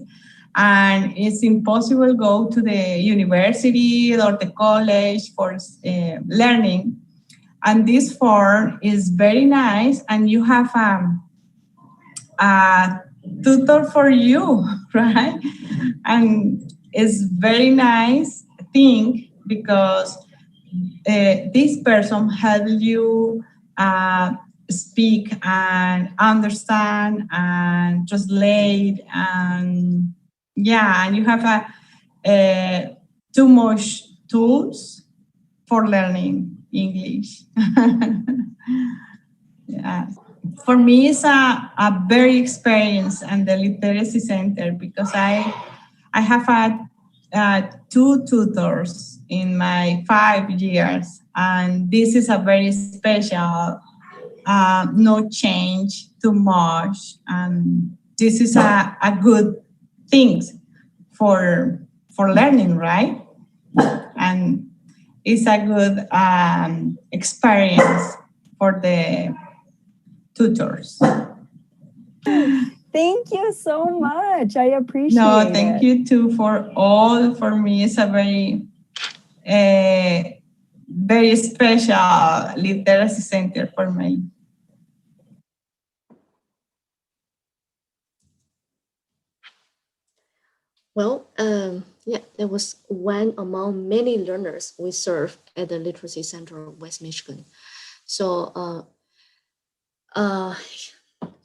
T: and it's impossible to go to the university or the college for learning. And this form is very nice, and you have a tutor for you, right? And it's very nice thing, because this person helps you speak and understand and translate, and yeah, and you have too much tools for learning English. Yeah. For me, it's a very experience in the Literacy Center, because I have had 2 tutors in my 5 years, and this is a very special, no change too much, and this is a good thing for learning, right? And it's a good experience for the tutors.
U: Thank you so much. I appreciate it.
T: No, thank you too for all. For me, it's a very, very special Literacy Center for me.
S: Well, yeah, there was one among many learners we serve at the Literacy Center of West Michigan. So,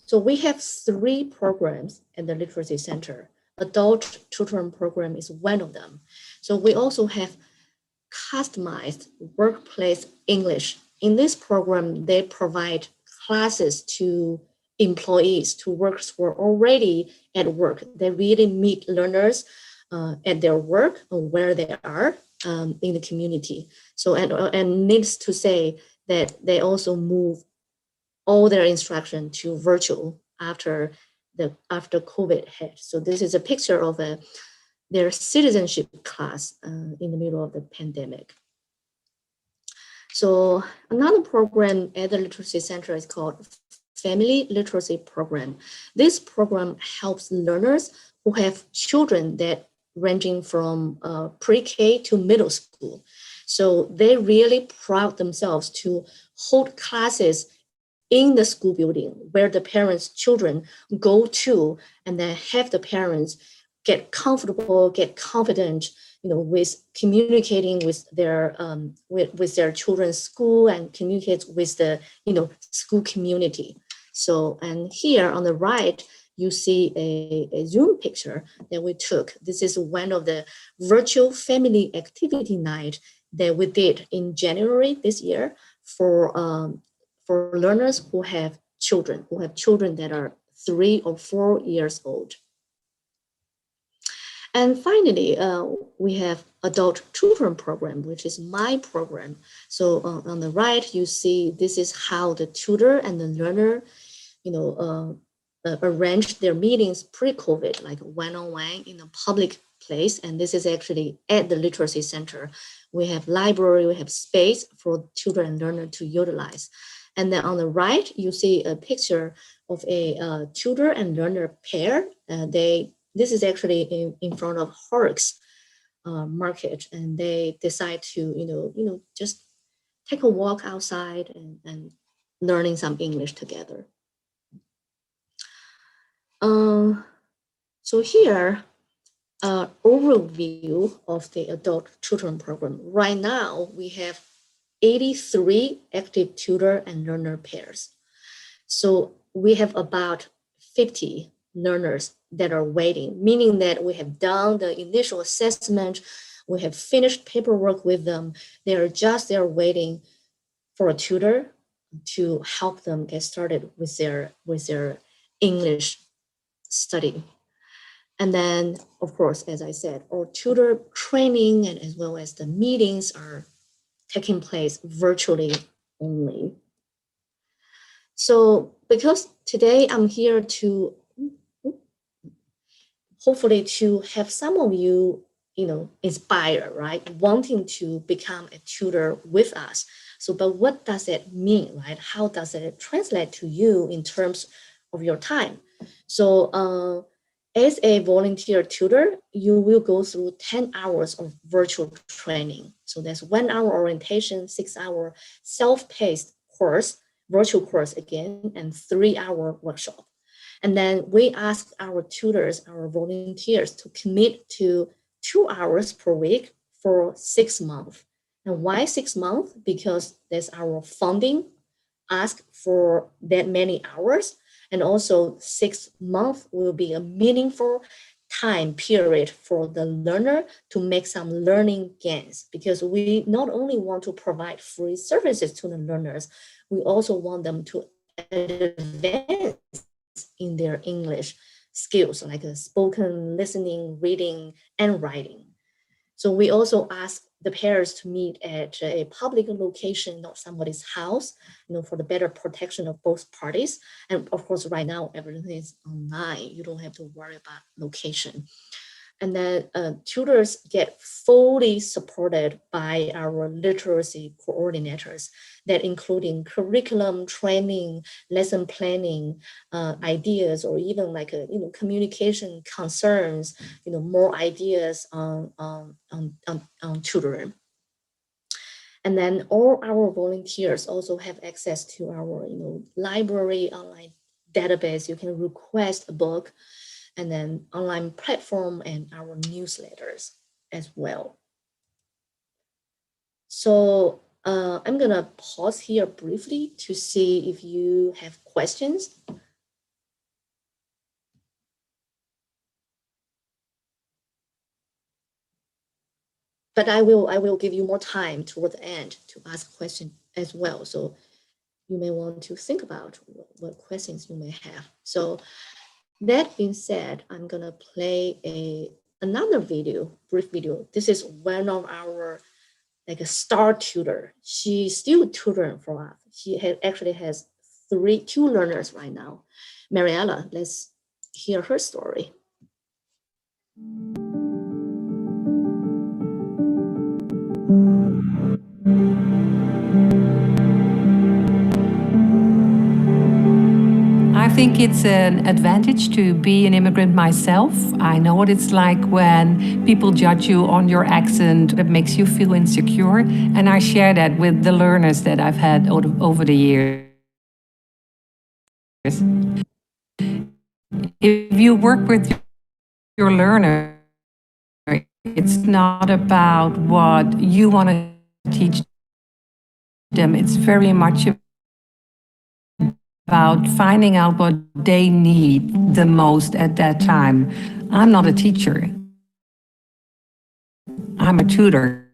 S: so we have 3 programs at the Literacy Center. Adult tutoring program is one of them. So we also have customized workplace English. In this program, they provide classes to employees, to workers who are already at work. They really meet learners at their work or where they are in the community. So, and needs to say that they also move all their instruction to virtual after COVID hit. So this is a picture of their citizenship class in the middle of the pandemic. So another program at the Literacy Center is called Family Literacy Program. This program helps learners who have children that ranging from pre-K to middle school. So they really proud themselves to hold classes in the school building where the parents' children go to, and then have the parents get comfortable, get confident, with communicating with their children's school and communicate with the school community. So, and here on the right, you see a Zoom picture that we took. This is one of the virtual family activity night that we did in January this year for learners who have children that are 3 or 4 years old. And finally, we have adult tutoring program, which is my program. So on the right, you see this is how the tutor and the learner, arrange their meetings pre-COVID, like one-on-one in a public place. And this is actually at the Literacy Center. We have library, we have space for tutor and learner to utilize. And then on the right, you see a picture of a tutor and learner pair. This is actually in front of Horrocks Market, and they decide to, just take a walk outside and learning some English together. So here, overview of the adult tutoring program. Right now, we have 83 active tutor and learner pairs. So we have about 50 learners that are waiting, meaning that we have done the initial assessment, we have finished paperwork with them. They're waiting for a tutor to help them get started with their English study. And then, of course, as I said, our tutor training and as well as the meetings are taking place virtually only. So because today I'm here to hopefully to have some of you, inspire, right? Wanting to become a tutor with us. So, but what does it mean, right? How does it translate to you in terms of your time? So as a volunteer tutor, you will go through 10 hours of virtual training. So that's 1 hour orientation, 6 hour self-paced course, virtual course again, and 3 hour workshop. And then we ask our tutors, our volunteers to commit to 2 hours per week for 6 months. And why 6 months? Because that's our funding, ask for that many hours. And also 6 months will be a meaningful time period for the learner to make some learning gains, because we not only want to provide free services to the learners, we also want them to advance in their English skills, like spoken, listening, reading, and writing. So we also ask the parents to meet at a public location, not somebody's house, for the better protection of both parties. And of course, right now, everything is online. You don't have to worry about location. And then tutors get fully supported by our literacy coordinators, that including curriculum, training, lesson planning, ideas, or even like communication concerns, more ideas on tutoring. And then all our volunteers also have access to our library online database. You can request a book, and then online platform and our newsletters as well. So I'm gonna pause here briefly to see if you have questions. But I will give you more time toward the end to ask questions as well. So you may want to think about, what questions you may have. So that being said, I'm gonna play another video, brief video. This is one of our like a star tutor. She's still tutoring for us. She actually has two learners right now. Mariella, let's hear her story.
D: I think it's an advantage to be an immigrant myself. I know what it's like when people judge you on your accent. That makes you feel insecure. And I share that with the learners that I've had over the years. If you work with your learner, it's not about what you want to teach them. It's very much about finding out what they need the most at that time. I'm not a teacher. I'm a tutor.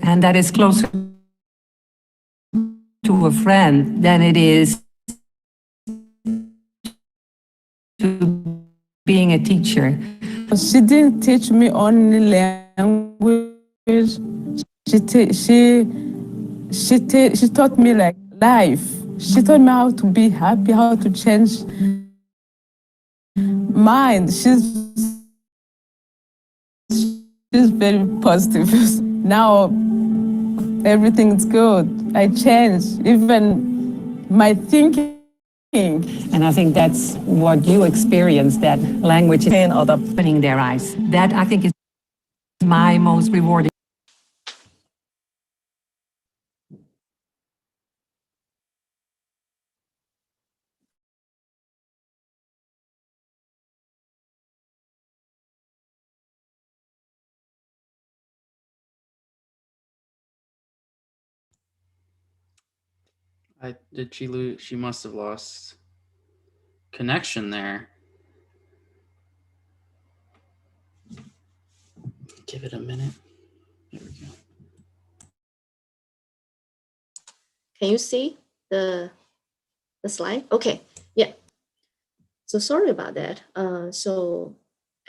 D: And that is closer to a friend than it is to being a teacher.
U: She didn't teach me only language. She taught me like life. She taught me how to be happy, how to change mind. She's very positive. Now everything's good. I changed, even my thinking.
D: And I think that's what you experience, that language is opening their eyes. That I think is my most rewarding.
A: Did she lose? She must have lost connection there. Give it a minute. There we go.
S: Can you see the slide? Okay, yeah. So sorry about that.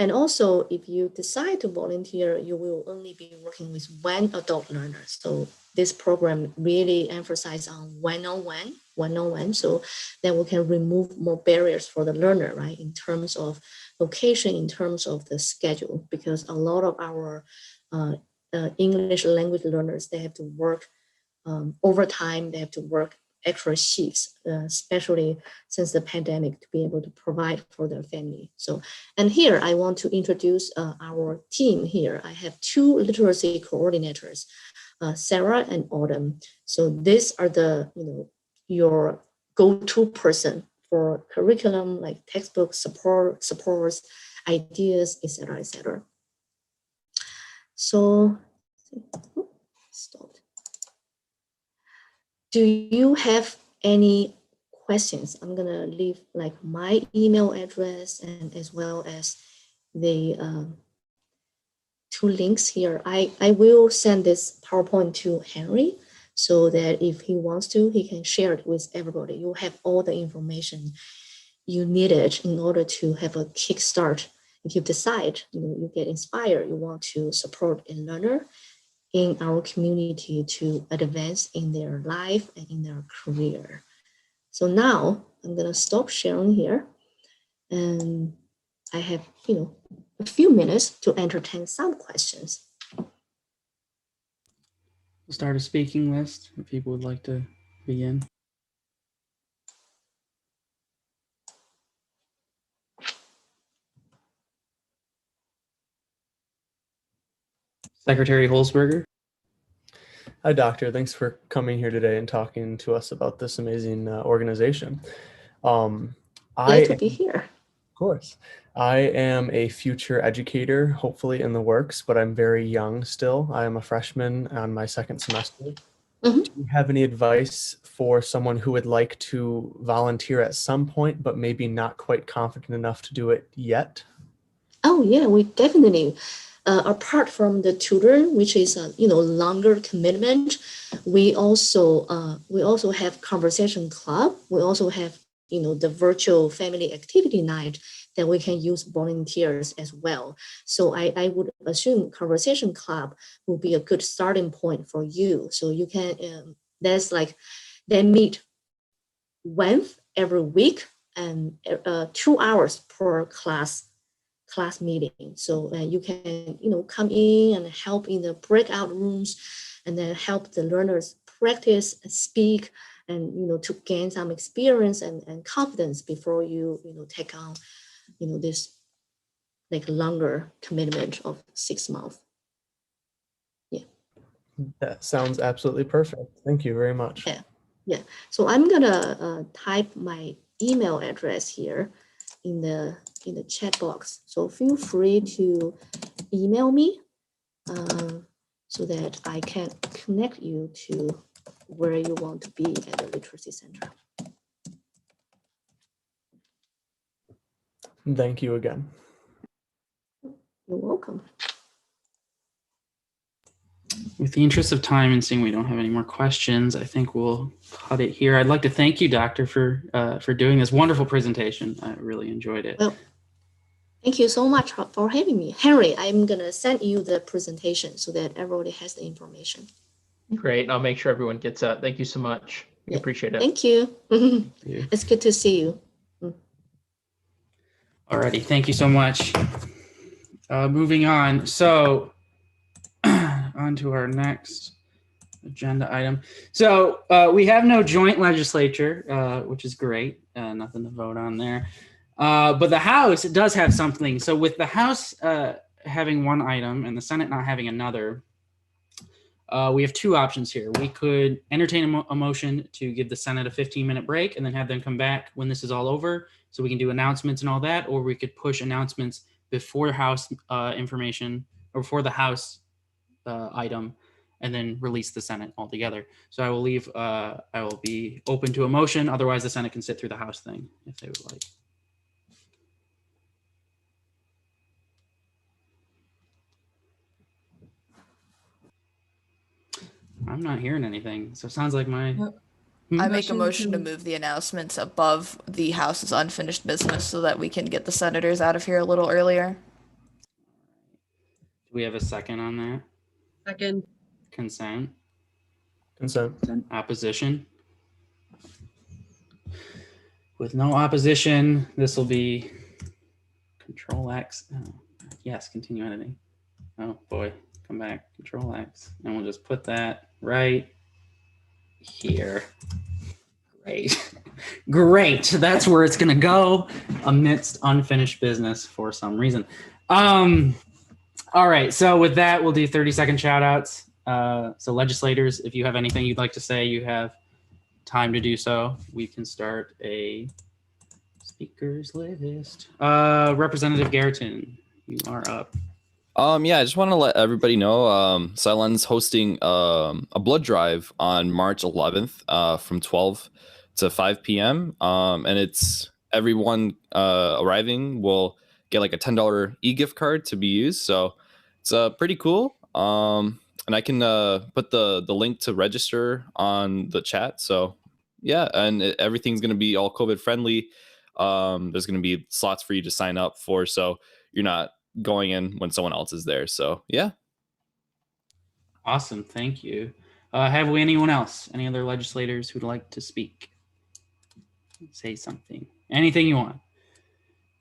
S: And also, if you decide to volunteer, you will only be working with one adult learner. So this program really emphasizes on one-on-one, so that we can remove more barriers for the learner, right? In terms of location, in terms of the schedule, because a lot of our English language learners, they have to work overtime, they have to work extra shifts, especially since the pandemic, to be able to provide for their family. So, and here I want to introduce our team here. I have two literacy coordinators, Sarah and Autumn. So these are the, your go-to person for curriculum, like textbook supports, ideas, etc., etc. So, stopped. Do you have any questions? I'm gonna leave like my email address and as well as the two links here. I will send this PowerPoint to Henry so that if he wants to, he can share it with everybody. You have all the information you needed in order to have a kickstart. If you decide, you get inspired, you want to support a learner in our community to advance in their life and in their career. So now I'm gonna stop sharing here, and I have, a few minutes to entertain some questions.
A: We'll start a speaking list if people would like to begin. Secretary Holzberger.
G: Hi, Doctor. Thanks for coming here today and talking to us about this amazing organization.
S: Glad to be here.
G: Of course. I am a future educator, hopefully in the works, but I'm very young still. I am a freshman on my second semester.
S: Mm-hmm.
G: Do you have any advice for someone who would like to volunteer at some point, but maybe not quite confident enough to do it yet?
S: Oh yeah, we definitely. apart from the tutor, which is a longer commitment, we also have conversation club. We also have the virtual family activity night that we can use volunteers as well. So I would assume conversation club will be a good starting point for you. So you can they meet once every week and 2 hours per class meeting. So you can come in and help in the breakout rooms, and then help the learners practice and speak, and to gain some experience and confidence before you take on this longer commitment of 6 months. Yeah,
G: That sounds absolutely perfect. Thank you very much.
S: Yeah. So I'm gonna type my email address here in the chat box. So feel free to email me so that I can connect you to where you want to be at the literacy center.
G: Thank you again.
S: You're welcome.
A: With the interest of time and seeing we don't have any more questions, I think we'll cut it here. I'd like to thank you, Doctor, for doing this wonderful presentation. I really enjoyed it.
S: Well, thank you so much for having me. Henry, I'm going to send you the presentation so that everybody has the information.
L: Great. I'll make sure everyone gets that. Thank you so much. We appreciate it.
S: Thank you.
A: Thank you.
S: It's good to see you.
A: Alrighty, thank you so much. Moving on. So on to our next agenda item. So we have no joint legislature, which is great. Nothing to vote on there. But the House does have something. So with the House having one item and the Senate not having another, we have two options here. We could entertain a motion to give the Senate a 15-minute break and then have them come back when this is all over so we can do announcements and all that, or we could push announcements before House information or before the House item and then release the Senate altogether. So I will leave, I will be open to a motion. Otherwise, the Senate can sit through the House thing if they would like. I'm not hearing anything. So it sounds like my...
E: I make a motion to move the announcements above the House's unfinished business so that we can get the senators out of here a little earlier.
A: Do we have a second on that?
B: Second.
A: Consent?
G: Consent.
A: Opposition? With no opposition, this will be Control X. Oh, yes, continue editing. Oh boy, come back, Control X. And we'll just put that right here. Great. Great. That's where it's going to go amidst unfinished business for some reason. All right. So with that, we'll do 30-second shout outs. So legislators, if you have anything you'd like to say, you have time to do so. We can start a speakers list. Representative Garreton, you are up.
C: Yeah, I just want to let everybody know Cylon's hosting a blood drive on March 11th from 12 to 5 p.m. And it's everyone arriving will get like a $10 e-gift card to be used. So it's pretty cool. And I can put the link to register on the chat. So yeah, and everything's going to be all COVID friendly. There's going to be slots for you to sign up for. So you're not going in when someone else is there. So yeah.
A: Awesome. Thank you. Have we anyone else? Any other legislators who'd like to speak? Say something. Anything you want.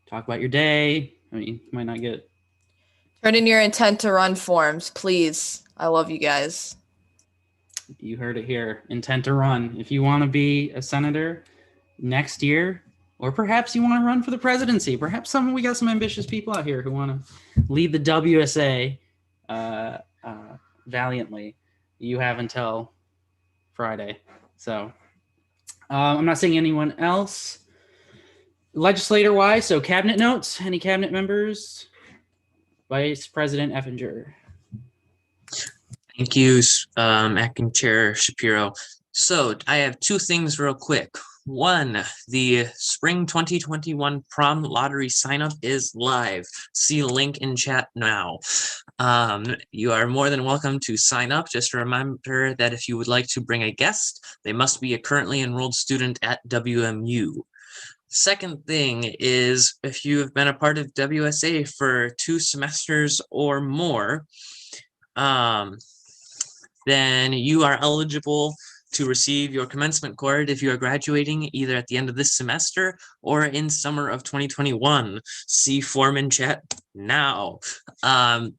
A: Talk about your day. I mean, you might not get...
E: Turn in your intent to run forms, please. I love you guys.
A: You heard it here. Intent to run. If you want to be a senator next year, or perhaps you want to run for the presidency, perhaps we got some ambitious people out here who want to lead the WSA valiantly. You have until Friday. So I'm not saying anyone else. Legislator-wise, so cabinet notes. Any cabinet members? Vice President Effinger.
H: Thank you, Acting Chair Shapiro. So I have two things real quick. One, the spring 2021 prom lottery sign-up is live. See link in chat now. You are more than welcome to sign up. Just remember that if you would like to bring a guest, they must be a currently enrolled student at WMU. Second thing is, if you have been a part of WSA for 2 semesters or more, then you are eligible to receive your commencement cord if you are graduating either at the end of this semester or in summer of 2021. See form in chat now.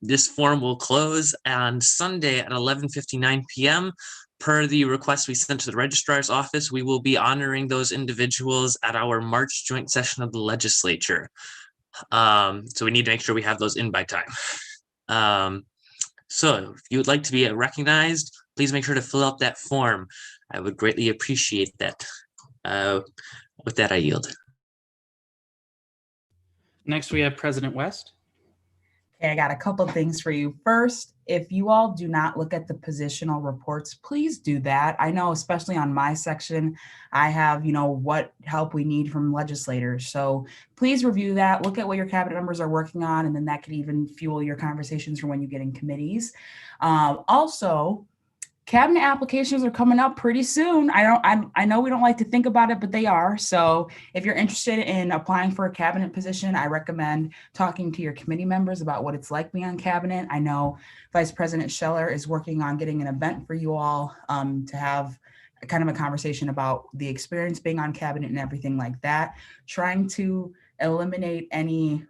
H: This form will close on Sunday at 11:59 p.m. Per the request we sent to the registrar's office. We will be honoring those individuals at our March joint session of the legislature. So we need to make sure we have those in by time. So if you would like to be recognized, please make sure to fill out that form. I would greatly appreciate that. With that, I yield.
A: Next, we have President West.
M: Okay, I got a couple of things for you. First, if you all do not look at the positional reports, please do that. I know, especially on my section, I have, what help we need from legislators. So please review that, look at what your cabinet members are working on, and then that could even fuel your conversations for when you get in committees. Also, cabinet applications are coming up pretty soon. I know we don't like to think about it, but they are. So if you're interested in applying for a cabinet position, I recommend talking to your committee members about what it's like being on cabinet. I know Vice President Scheller is working on getting an event for you all to have kind of a conversation about the experience being on cabinet and everything like that, trying to eliminate any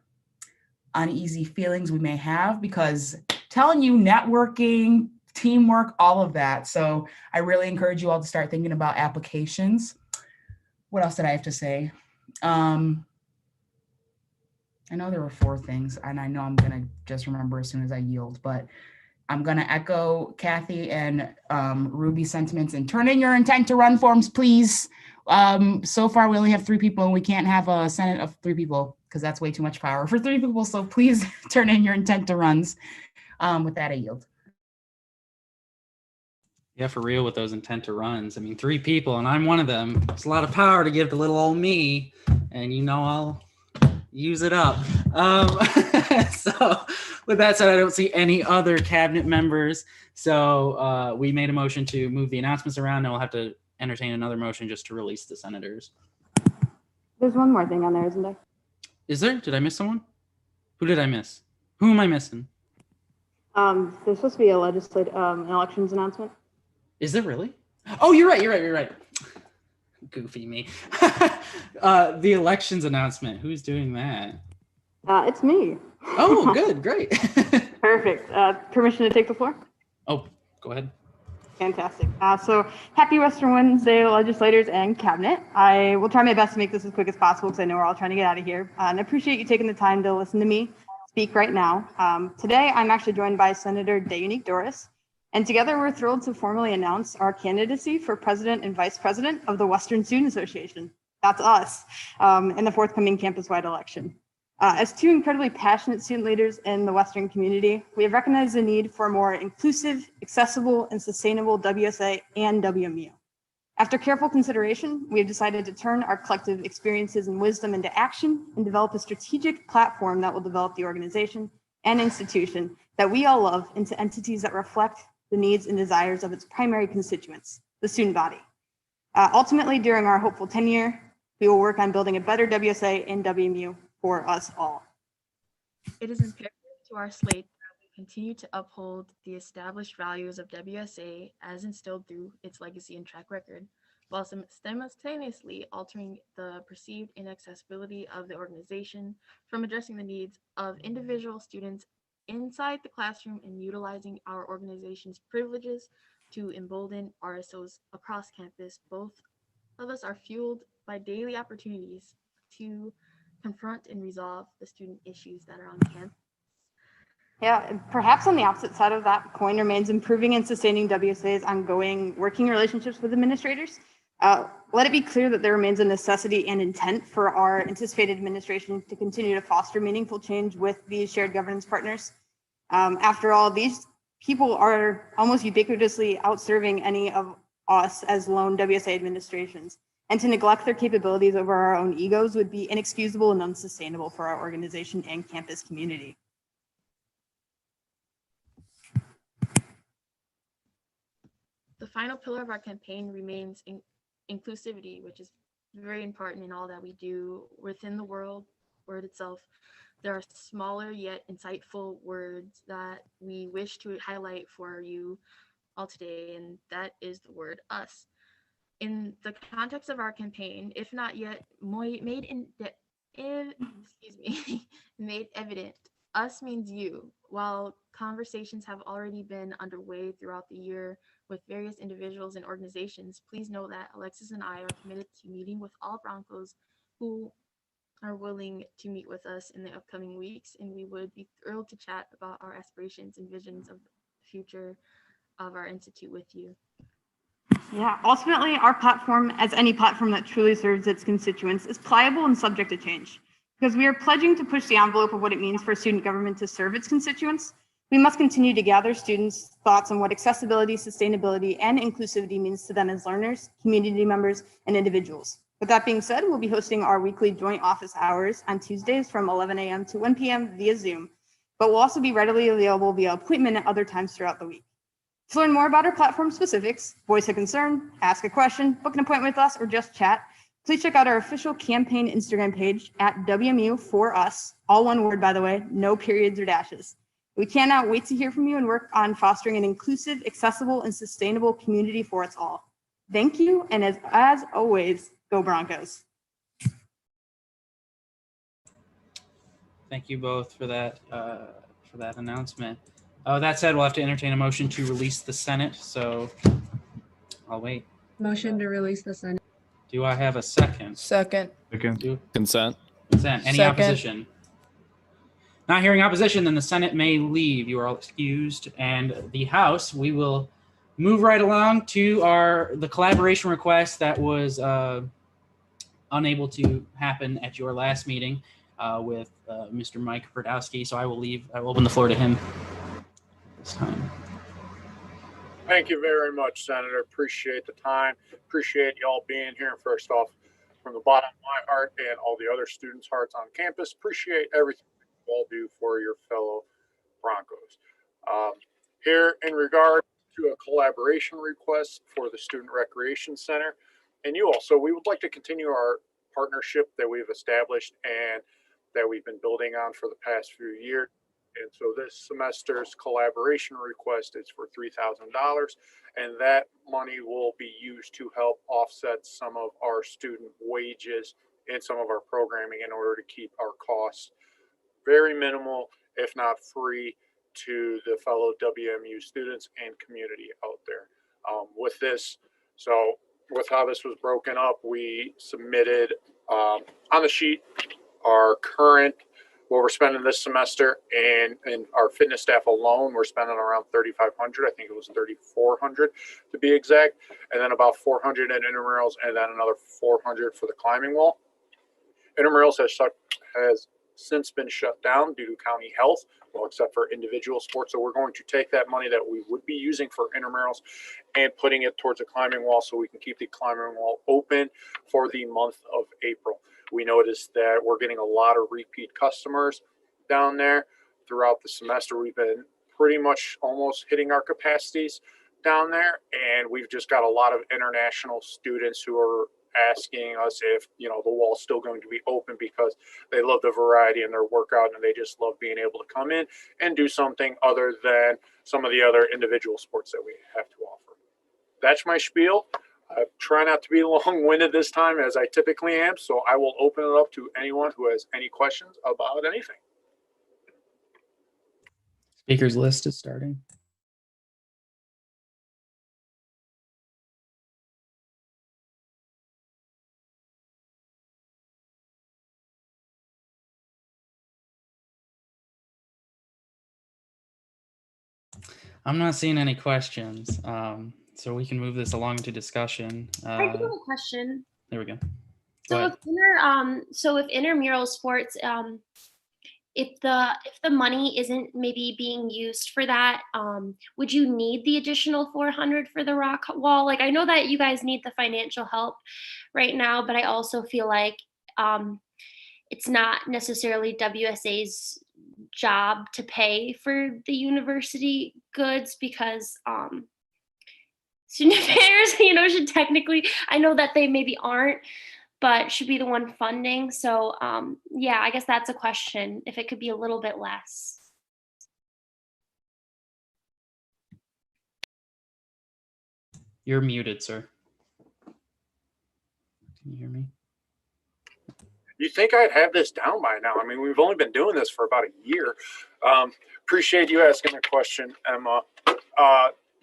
M: uneasy feelings we may have, because telling you networking, teamwork, all of that. So I really encourage you all to start thinking about applications. What else did I have to say? I know there were 4 things, and I know I'm going to just remember as soon as I yield, but I'm going to echo Kathy and Ruby's sentiments and turn in your intent to run forms, please. So far, we only have 3 people, and we can't have a Senate of 3 people because that's way too much power for 3 people. So please turn in your intent to runs. With that, I yield.
A: Yeah, for real with those intent to runs. I mean, 3 people, and I'm one of them. It's a lot of power to give to little old me, and I'll use it up. So with that said, I don't see any other cabinet members. So we made a motion to move the announcements around, and we'll have to entertain another motion just to release the senators.
I: There's one more thing on there, isn't there?
A: Is there? Did I miss someone? Who did I miss? Who am I missing?
I: There's supposed to be a an elections announcement.
A: Is there really? Oh, you're right. Goofy me. The elections announcement. Who's doing that?
I: It's me.
A: Oh, good. Great.
I: Perfect. Permission to take the floor?
A: Oh, go ahead.
I: Fantastic. So happy Western Wednesday, legislators and cabinet. I will try my best to make this as quick as possible because I know we're all trying to get out of here. And I appreciate you taking the time to listen to me speak right now. Today, I'm actually joined by Senator Deunique Doris. And together, we're thrilled to formally announce our candidacy for president and vice president of the Western Student Association. That's us in the forthcoming campus-wide election. As 2 incredibly passionate student leaders in the Western community, we have recognized the need for a more inclusive, accessible, and sustainable WSA and WMU. After careful consideration, we have decided to turn our collective experiences and wisdom into action and develop a strategic platform that will develop the organization and institution that we all love into entities that reflect the needs and desires of its primary constituents, the student body. Ultimately, during our hopeful tenure, we will work on building a better WSA and WMU for us all.
V: It is imperative to our slate that we continue to uphold the established values of WSA as instilled through its legacy and track record, while simultaneously altering the perceived inaccessibility of the organization from addressing the needs of individual students inside the classroom and utilizing our organization's privileges to embolden RSOs across campus. Both of us are fueled by daily opportunities to confront and resolve the student issues that are on campus.
I: Yeah, perhaps on the opposite side of that coin remains improving and sustaining WSA's ongoing working relationships with administrators. Let it be clear that there remains a necessity and intent for our anticipated administration to continue to foster meaningful change with these shared governance partners. After all, these people are almost ubiquitously outserving any of us as lone WSA administrations. And to neglect their capabilities over our own egos would be inexcusable and unsustainable for our organization and campus community.
V: The final pillar of our campaign remains inclusivity, which is very important in all that we do within the word itself. There are smaller yet insightful words that we wish to highlight for you all today, and that is the word us. In the context of our campaign, if not yet made evident, us means you. While conversations have already been underway throughout the year with various individuals and organizations, please know that Alexis and I are committed to meeting with all Broncos who are willing to meet with us in the upcoming weeks, and we would be thrilled to chat about our aspirations and visions of the future of our institute with you.
I: Yeah, ultimately, our platform, as any platform that truly serves its constituents, is pliable and subject to change. Because we are pledging to push the envelope of what it means for student government to serve its constituents, we must continue to gather students' thoughts on what accessibility, sustainability, and inclusivity means to them as learners, community members, and individuals. With that being said, we'll be hosting our weekly joint office hours on Tuesdays from 11 a.m. to 1 p.m. via Zoom, but we'll also be readily available via appointment at other times throughout the week. To learn more about our platform specifics, voice a concern, ask a question, book an appointment with us, or just chat, please check out our official campaign Instagram page at WMU4Us, all one word, by the way, no periods or dashes. We cannot wait to hear from you and work on fostering an inclusive, accessible, and sustainable community for us all. Thank you, and as always, go Broncos.
A: Thank you both for that announcement. That said, we'll have to entertain a motion to release the Senate, so I'll wait.
B: Motion to release the Senate.
A: Do I have a second?
E: Second.
C: Consent.
A: Consent. Any
E: Second.
A: opposition? Not hearing opposition, then the Senate may leave. You are all excused. And the House, we will move right along to the collaboration request that was unable to happen at your last meeting with Mr. Mike Brodowski. So I will open the floor to him this time.
O: Thank you very much, Senator. Appreciate the time. Appreciate y'all being here. First off, from the bottom of my heart and all the other students' hearts on campus, appreciate everything you all do for your fellow Broncos. Here in regard to a collaboration request for the Student Recreation Center, and you also, we would like to continue our partnership that we've established and that we've been building on for the past few years. And so this semester's collaboration request is for $3,000, and that money will be used to help offset some of our student wages and some of our programming in order to keep our costs very minimal, if not free, to the fellow WMU students and community out there. With how this was broken up, we submitted on the sheet our current what we're spending this semester, and our fitness staff alone, we're spending around $3,500. I think it was $3,400 to be exact, and then about $400 in intramurals, and then another $400 for the climbing wall. Intramurals has since been shut down due to county health, well, except for individual sports. So we're going to take that money that we would be using for intramurals and putting it towards a climbing wall so we can keep the climbing wall open for the month of April. We noticed that we're getting a lot of repeat customers down there throughout the semester. We've been pretty much almost hitting our capacities down there, and we've just got a lot of international students who are asking us if the wall's still going to be open because they love the variety in their workout and they just love being able to come in and do something other than some of the other individual sports that we have to offer. That's my spiel. I try not to be long-winded this time as I typically am, so I will open it up to anyone who has any questions about anything.
A: Speakers list is starting. I'm not seeing any questions, so we can move this along to discussion.
R: I do have a question.
A: There we go.
R: So if intramural sports if the money isn't maybe being used for that, would you need the additional 400 for the rock wall? Like, I know that you guys need the financial help right now, but I also feel like it's not necessarily WSA's job to pay for the university goods, because student affairs, should technically, I know that they maybe aren't, but should be the one funding. So yeah, I guess that's a question, if it could be a little bit less.
A: You're muted, sir. Can you hear me?
O: You think I'd have this down by now? I mean, we've only been doing this for about a year. Appreciate you asking the question, Emma.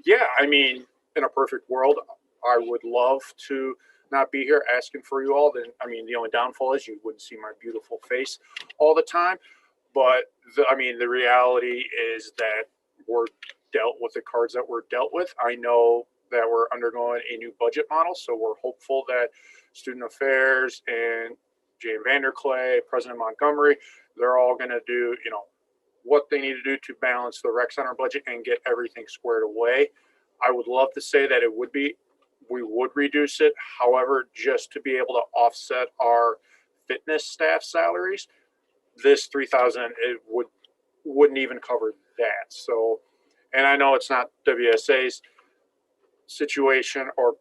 O: Yeah, I mean, in a perfect world, I would love to not be here asking for you all. Then, I mean, the only downfall is you wouldn't see my beautiful face all the time. But the reality is that we're dealt with the cards that we're dealt with. I know that we're undergoing a new budget model, so we're hopeful that student affairs and Jane Vanderclay, President Montgomery, they're all going to do, what they need to do to balance the rec center budget and get everything squared away. I would love to say that we would reduce it. However, just to be able to offset our fitness staff salaries, this $3,000, it wouldn't even cover that. So, and I know it's not WSA's situation or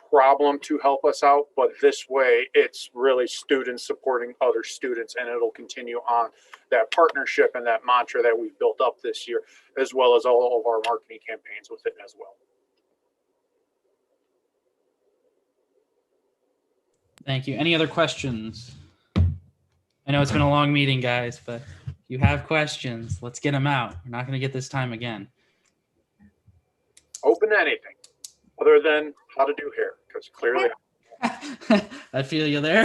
O: problem to help us out, but this way it's really students supporting other students, and it'll continue on that partnership and that mantra that we've built up this year, as well as all of our marketing campaigns with it as well.
A: Thank you. Any other questions? I know it's been a long meeting, guys, but if you have questions, let's get them out. We're not going to get this time again.
O: Open to anything other than how to do hair, because clearly
A: I feel you there.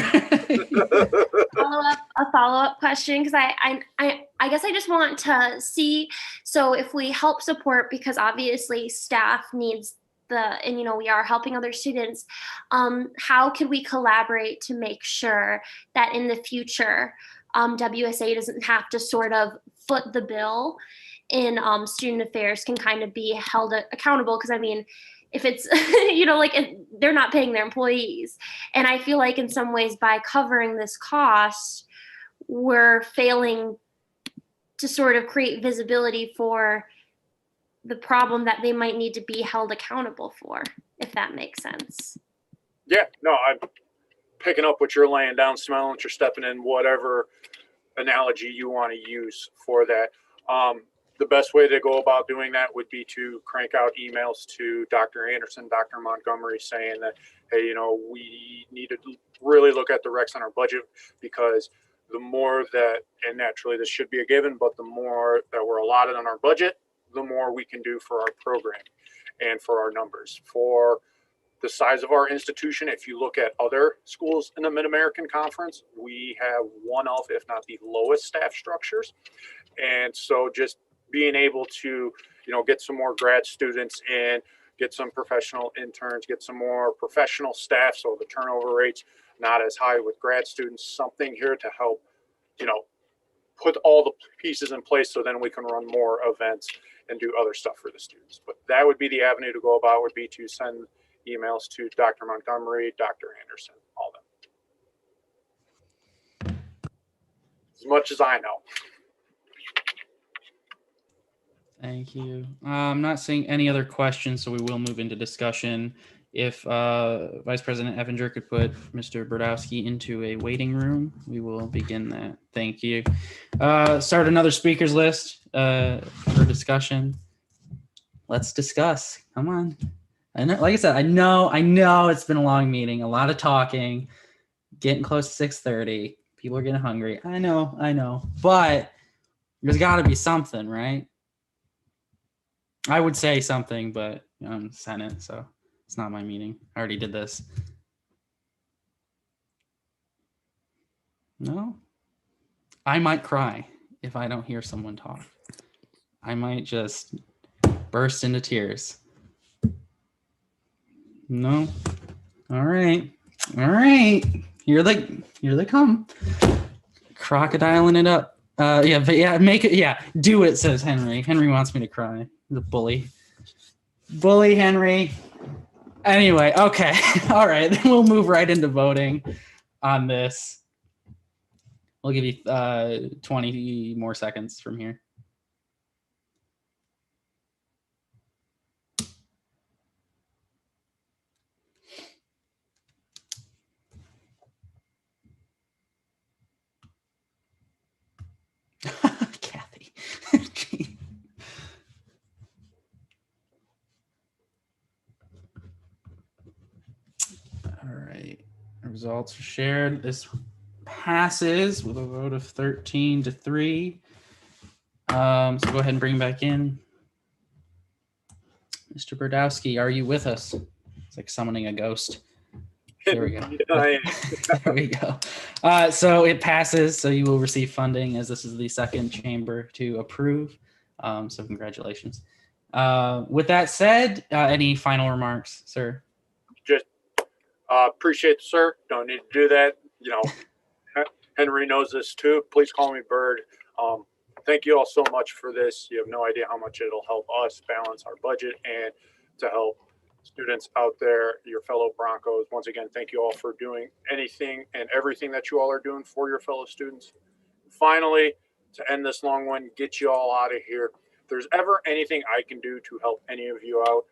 R: A follow-up question, because I guess I just want to see, so if we help support, because obviously staff needs and we are helping other students, how can we collaborate to make sure that in the future WSA doesn't have to sort of foot the bill, and student affairs can kind of be held accountable? Because I mean, if it's they're not paying their employees, and I feel like in some ways by covering this cost, we're failing to sort of create visibility for the problem that they might need to be held accountable for, if that makes sense.
O: Yeah, no, I'm picking up what you're laying down, smelling what you're stepping in, whatever analogy you want to use for that. The best way to go about doing that would be to crank out emails to Dr. Anderson, Dr. Montgomery, saying that, hey, we need to really look at the rec center budget, because the more that, and naturally this should be a given, but the more that we're allotted on our budget, the more we can do for our program and for our numbers. For the size of our institution, if you look at other schools in the Mid-American Conference, we have one of, if not the lowest staff structures. And so just being able to, get some more grad students in, get some professional interns, get some more professional staff, so the turnover rate's not as high with grad students, something here to help, put all the pieces in place, so then we can run more events and do other stuff for the students. But that would be the avenue to go about, would be to send emails to Dr. Montgomery, Dr. Anderson, all them. As much as I know.
A: Thank you. I'm not seeing any other questions, so we will move into discussion. If Vice President Evinger could put Mr. Brodowski into a waiting room, we will begin that. Thank you. Start another speakers list for discussion. Let's discuss. Come on. I know, like I said, I know it's been a long meeting, a lot of talking, getting close to 6:30. People are getting hungry. I know, but there's got to be something, right? I would say something, but I'm Senate, so it's not my meeting. I already did this. No? I might cry if I don't hear someone talk. I might just burst into tears. No? All right. Here they come. Crocodiling it up. Yeah, but yeah, make it. Yeah, do it, says Henry. Henry wants me to cry. The bully. Bully Henry. Anyway, okay. All right. Then we'll move right into voting on this. We'll give you 20 more seconds from here. Kathy. Gee. All right. Results are shared. This passes with a vote of 13-3. So go ahead and bring back in Mr. Burdowski. Are you with us? It's like summoning a ghost. There we go. There we go. So it passes. So you will receive funding, as this is the second chamber to approve. So congratulations. With that said, any final remarks, sir?
O: Just appreciate the sir. Don't need to do that. You know, Henry knows this too. Please call me Bird. Thank you all so much for this. You have no idea how much it'll help us balance our budget and to help students out there, your fellow Broncos. Once again, thank you all for doing anything and everything that you all are doing for your fellow students. Finally, to end this long one, get you all out of here. If there's ever anything I can do to help any of you out,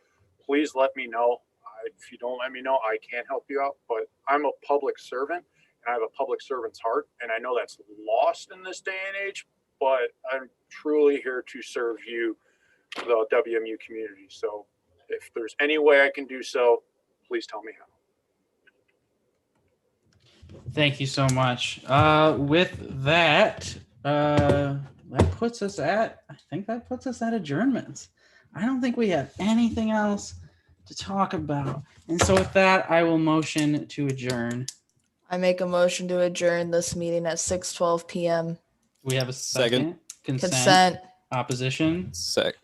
O: please let me know. If you don't let me know, I can't help you out, but I'm a public servant and I have a public servant's heart. And I know that's lost in this day and age, but I'm truly here to serve you, the WMU community. So if there's any way I can do so, please tell me how.
A: Thank you so much. With that, that puts us at, I think that puts us at adjournments. I don't think we have anything else to talk about. And so with that, I will motion to adjourn.
E: I make a motion to adjourn this meeting at 6:12 p.m.
A: We have a second.
C: Second.
A: Consent. Opposition.
C: Second.